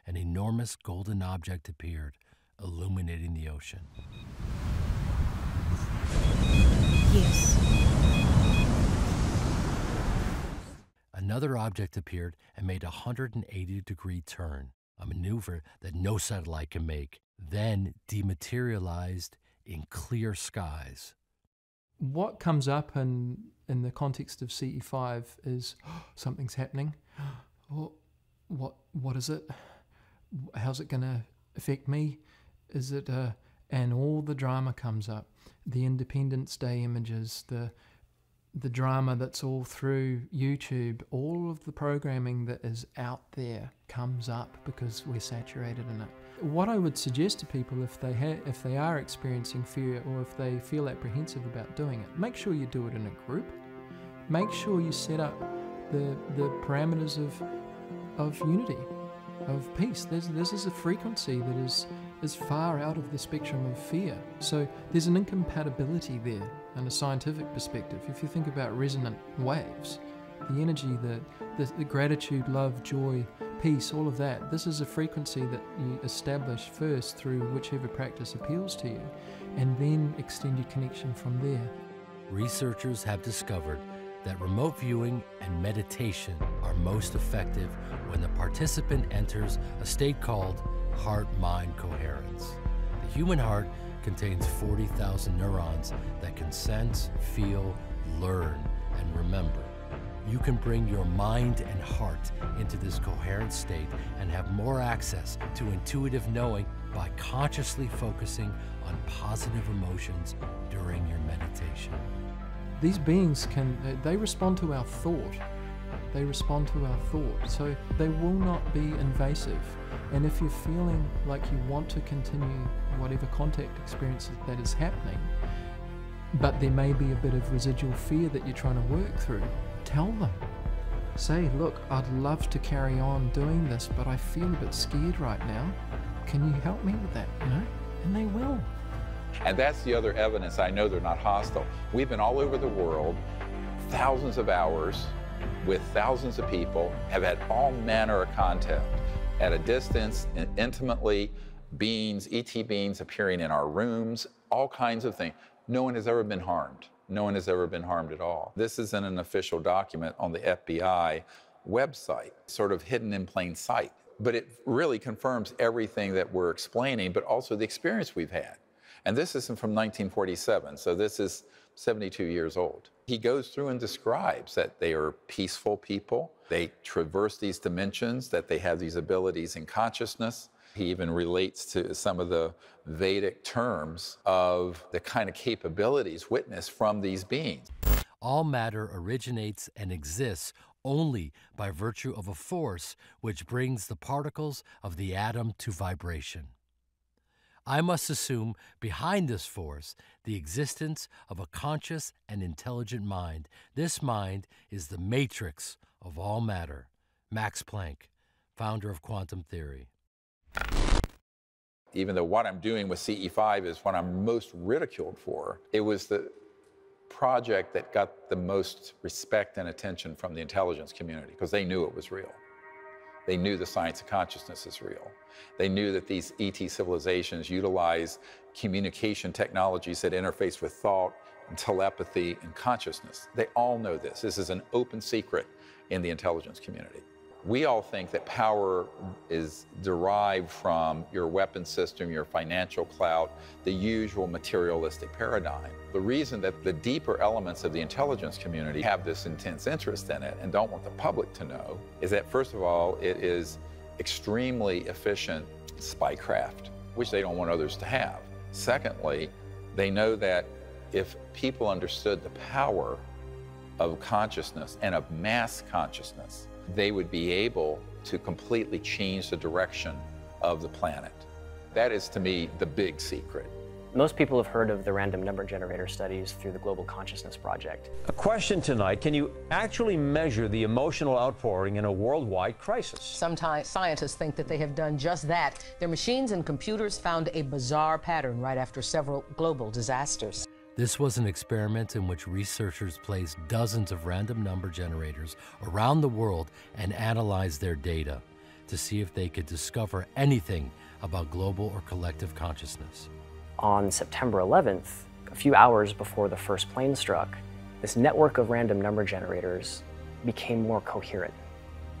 An enormous golden object appeared, illuminating the ocean.
Yes.
Another object appeared and made a 180-degree turn, a maneuver that no satellite can make, then dematerialized in clear skies.
What comes up in the context of Ce5 is something's happening. What is it? How's it going to affect me? Is it and all the drama comes up. The Independence Day images, the drama that's all through YouTube, all of the programming that is out there comes up because we're saturated in it. What I would suggest to people if they are experiencing fear or if they feel apprehensive about doing it, make sure you do it in a group. Make sure you set up the parameters of unity, of peace. This is a frequency that is far out of the spectrum of fear. So there's an incompatibility there in a scientific perspective. If you think about resonant waves, the energy, the gratitude, love, joy, peace, all of that, this is a frequency that you establish first through whichever practice appeals to you, and then extend your connection from there.
Researchers have discovered that remote viewing and meditation are most effective when the participant enters a state called heart-mind coherence. The human heart contains 40,000 neurons that can sense, feel, learn, and remember. You can bring your mind and heart into this coherent state and have more access to intuitive knowing by consciously focusing on positive emotions during your meditation.
These beings they respond to our thought. They respond to our thought, so they will not be invasive. And if you're feeling like you want to continue whatever contact experience that is happening, but there may be a bit of residual fear that you're trying to work through, tell them. Say, look, I'd love to carry on doing this, but I feel a bit scared right now. Can you help me with that, you know? And they will.
And that's the other evidence I know they're not hostile. We've been all over the world thousands of hours with thousands of people, have had all manner of contact at a distance and intimately, beings, ET beings appearing in our rooms, all kinds of things. No one has ever been harmed. No one has ever been harmed at all. This isn't an official document on the FBI website, sort of hidden in plain sight. But it really confirms everything that we're explaining, but also the experience we've had. And this isn't from 1947, so this is 72 years old. He goes through and describes that they are peaceful people, they traverse these dimensions, that they have these abilities in consciousness. He even relates to some of the Vedic terms of the kind of capabilities witnessed from these beings.
All matter originates and exists only by virtue of a force which brings the particles of the atom to vibration. I must assume behind this force the existence of a conscious and intelligent mind. This mind is the matrix of all matter. Max Planck, founder of quantum theory.
Even though what I'm doing with Ce5 is what I'm most ridiculed for, it was the project that got the most respect and attention from the intelligence community because they knew it was real. They knew the science of consciousness is real. They knew that these ET civilizations utilize communication technologies that interface with thought and telepathy and consciousness. They all know this. This is an open secret in the intelligence community. We all think that power is derived from your weapon system, your financial clout, the usual materialistic paradigm. The reason that the deeper elements of the intelligence community have this intense interest in it and don't want the public to know is that, first of all, it is extremely efficient spycraft, which they don't want others to have. Secondly, they know that if people understood the power of consciousness and of mass consciousness, they would be able to completely change the direction of the planet. That is, to me, the big secret.
Most people have heard of the random number generator studies through the Global Consciousness Project.
A question tonight, can you actually measure the emotional outpouring in a worldwide crisis?
Sometimes scientists think that they have done just that. Their machines and computers found a bizarre pattern right after several global disasters.
This was an experiment in which researchers placed dozens of random number generators around the world and analyzed their data to see if they could discover anything about global or collective consciousness.
On September 11th, a few hours before the first plane struck, this network of random number generators became more coherent,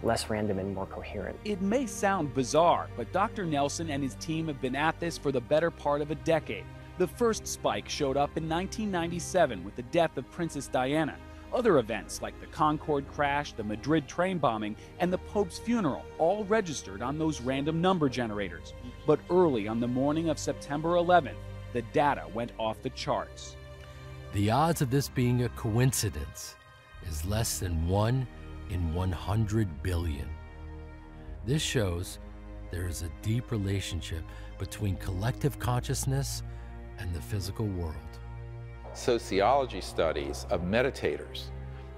less random and more coherent.
It may sound bizarre, but Dr. Nelson and his team have been at this for the better part of a decade. The first spike showed up in 1997 with the death of Princess Diana. Other events like the Concorde crash, the Madrid train bombing, and the Pope's funeral all registered on those random number generators. But early on the morning of September 11th, the data went off the charts.
The odds of this being a coincidence is less than 1 in 100 billion. This shows there is a deep relationship between collective consciousness and the physical world.
Sociology studies of meditators,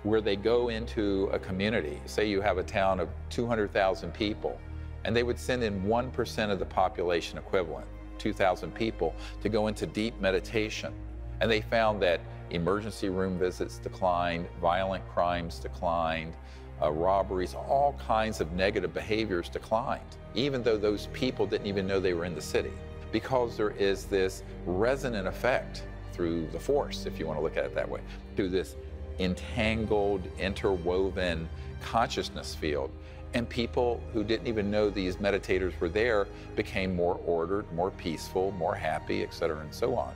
where they go into a community, say you have a town of 200,000 people, and they would send in 1% of the population equivalent, 2,000 people, to go into deep meditation. And they found that emergency room visits declined, violent crimes declined, robberies, all kinds of negative behaviors declined, even though those people didn't even know they were in the city. Because there is this resonant effect through the force, if you want to look at it that way, through this entangled, interwoven consciousness field. And people who didn't even know these meditators were there became more ordered, more peaceful, more happy, etc., and so on.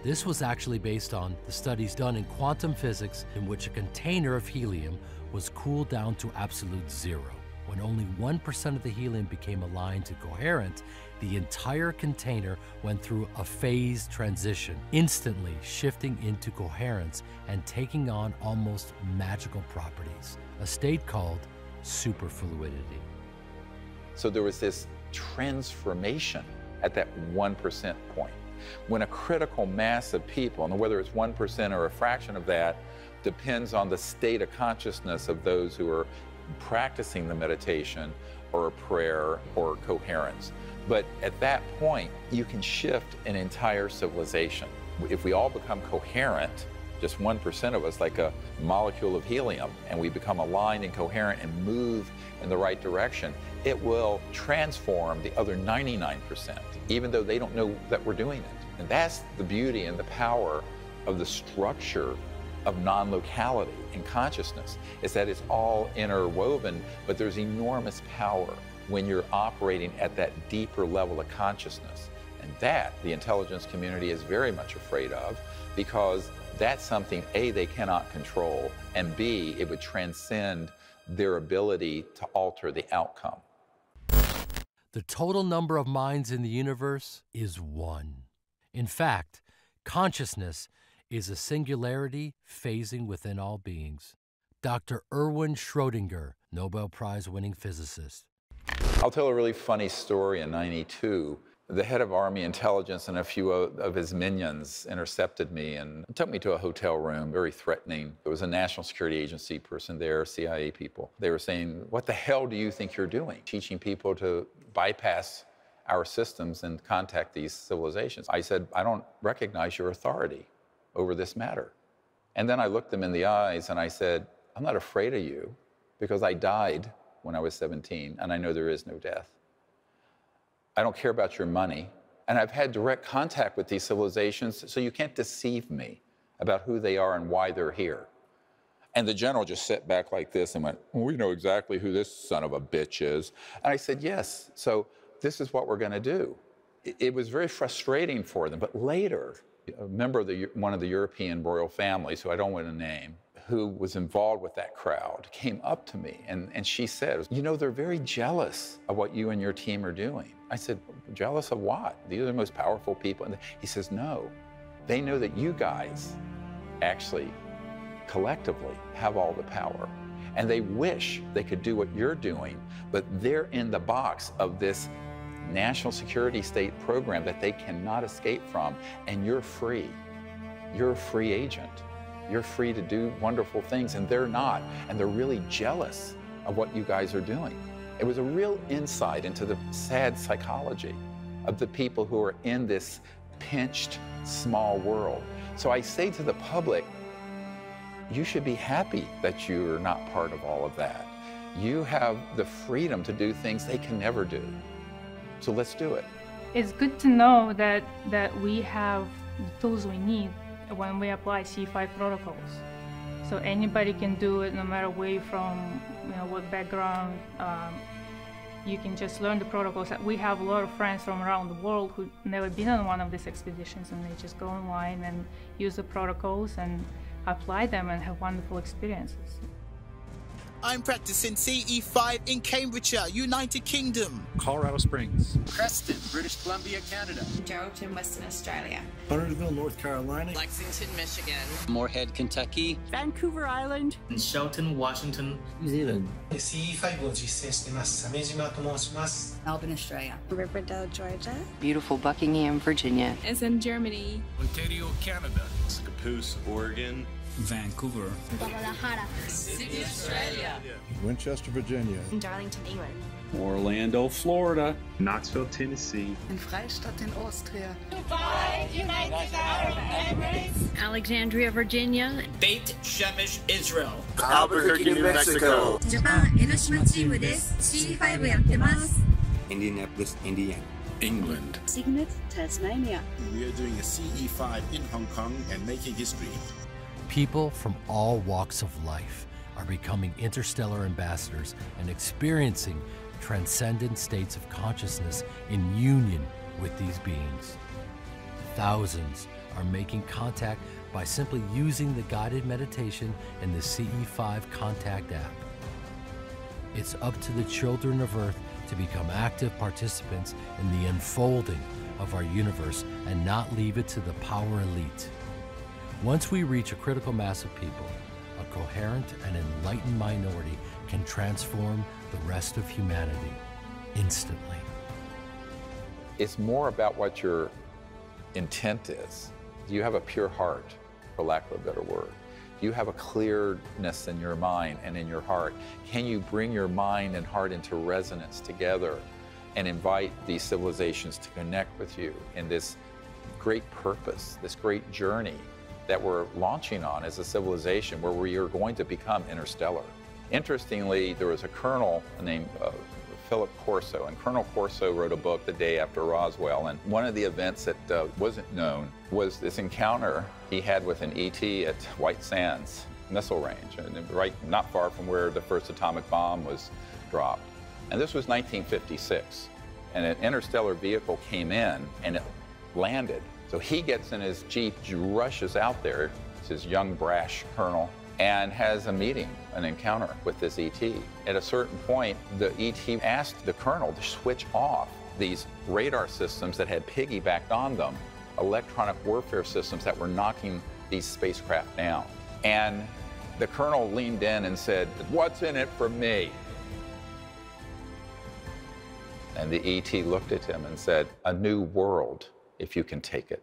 This was actually based on the studies done in quantum physics in which a container of helium was cooled down to absolute zero. When only 1% of the helium became aligned to coherent, the entire container went through a phase transition, instantly shifting into coherence and taking on almost magical properties, a state called superfluidity.
So there was this transformation at that 1% point. When a critical mass of people, and whether it's 1% or a fraction of that, depends on the state of consciousness of those who are practicing the meditation or a prayer or coherence. But at that point, you can shift an entire civilization. If we all become coherent, just 1% of us, like a molecule of helium, and we become aligned and coherent and move in the right direction, it will transform the other 99%, even though they don't know that we're doing it. And that's the beauty and the power of the structure of non-locality in consciousness, is that it's all interwoven, but there's enormous power when you're operating at that deeper level of consciousness. And that the intelligence community is very much afraid of, because that's something, A, they cannot control, and B, it would transcend their ability to alter the outcome.
The total number of minds in the universe is 1. In fact, consciousness is a singularity phasing within all beings. Dr. Erwin Schrödinger, Nobel Prize-winning physicist.
I'll tell a really funny story. In '92, the head of Army intelligence and a few of his minions intercepted me and took me to a hotel room, very threatening. There was a National Security Agency person there, CIA people. They were saying, "What the hell do you think you're doing? Teaching people to bypass our systems and contact these civilizations." I said, "I don't recognize your authority over this matter." And then I looked them in the eyes and I said, "I'm not afraid of you, because I died when I was 17, and I know there is no death. I don't care about your money, and I've had direct contact with these civilizations, so you can't deceive me about who they are and why they're here." And the general just sat back like this and went, "Well, we know exactly who this son of a bitch is." And I said, "Yes, so this is what we're going to do." It was very frustrating for them, but later, a member of one of the European royal families, who I don't want to name, who was involved with that crowd, came up to me and she said, "You know, they're very jealous of what you and your team are doing." I said, "Jealous of what? These are the most powerful people." And he says, "No, they know that you guys actually collectively have all the power, and they wish they could do what you're doing, but they're in the box of this national security state program that they cannot escape from, and you're free. You're a free agent. You're free to do wonderful things, and they're not, and they're really jealous of what you guys are doing." It was a real insight into the sad psychology of the people who are in this pinched, small world. So I say to the public, you should be happy that you're not part of all of that. You have the freedom to do things they can never do. So let's do it.
It's good to know that we have the tools we need when we apply C5 protocols. So anybody can do it, no matter where you're from, what background. You can just learn the protocols. We have a lot of friends from around the world who've never been on one of these expeditions, and they just go online and use the protocols and apply them and have wonderful experiences.
I'm practicing CE5 in Cambridgeshire, United Kingdom.
Colorado Springs.
Preston, British Columbia, Canada.
Geraldton, Western Australia.
Huntersville, North Carolina.
Lexington, Michigan.
Moorhead, Kentucky.
Vancouver Island.
And Shelton, Washington, New Zealand.
CE5 を実践しています。鮫島と申します。Melbourne, Australia. Riverdale, Georgia.
Beautiful Buckingham, Virginia.
As in Germany.
Ontario, Canada. Scappoose, Oregon.
Vancouver. Guadalajara. Sydney, Australia.
Winchester, Virginia.
In Darlington, England.
Orlando, Florida. Knoxville, Tennessee.
In Freistadt in Austria.
Dubai, United Arab Emirates.
Alexandria, Virginia.
Beit Shemesh, Israel.
Albuquerque, New Mexico.
Japan, 江ノ島チームです。C5 やってます。
Indianapolis, Indiana. England.
Signet, Tasmania.
We are doing a CE5 in Hong Kong and making history.
People from all walks of life are becoming interstellar ambassadors and experiencing transcendent states of consciousness in union with these beings. Thousands are making contact by simply using the guided meditation in the CE5 Contact app. It's up to the children of Earth to become active participants in the unfolding of our universe and not leave it to the power elite. Once we reach a critical mass of people, a coherent and enlightened minority can transform the rest of humanity instantly.
It's more about what your intent is. Do you have a pure heart, for lack of a better word? Do you have a clearness in your mind and in your heart? Can you bring your mind and heart into resonance together and invite these civilizations to connect with you in this great purpose, this great journey that we're launching on as a civilization where we are going to become interstellar. Interestingly, there was a colonel named Philip Corso, and Colonel Corso wrote a book the day after Roswell, and one of the events that wasn't known was this encounter he had with an ET at White Sands missile range, and right not far from where the first atomic bomb was dropped. And this was 1956, and an interstellar vehicle came in and it landed. So he gets in his Jeep, rushes out there, it's his young, brash colonel, and has a meeting, an encounter with this ET. At a certain point, the ET asked the colonel to switch off these radar systems that had piggybacked on them, electronic warfare systems that were knocking these spacecraft down. And the colonel leaned in and said, "What's in it for me?" And the ET looked at him and said, "A new world, if you can take it."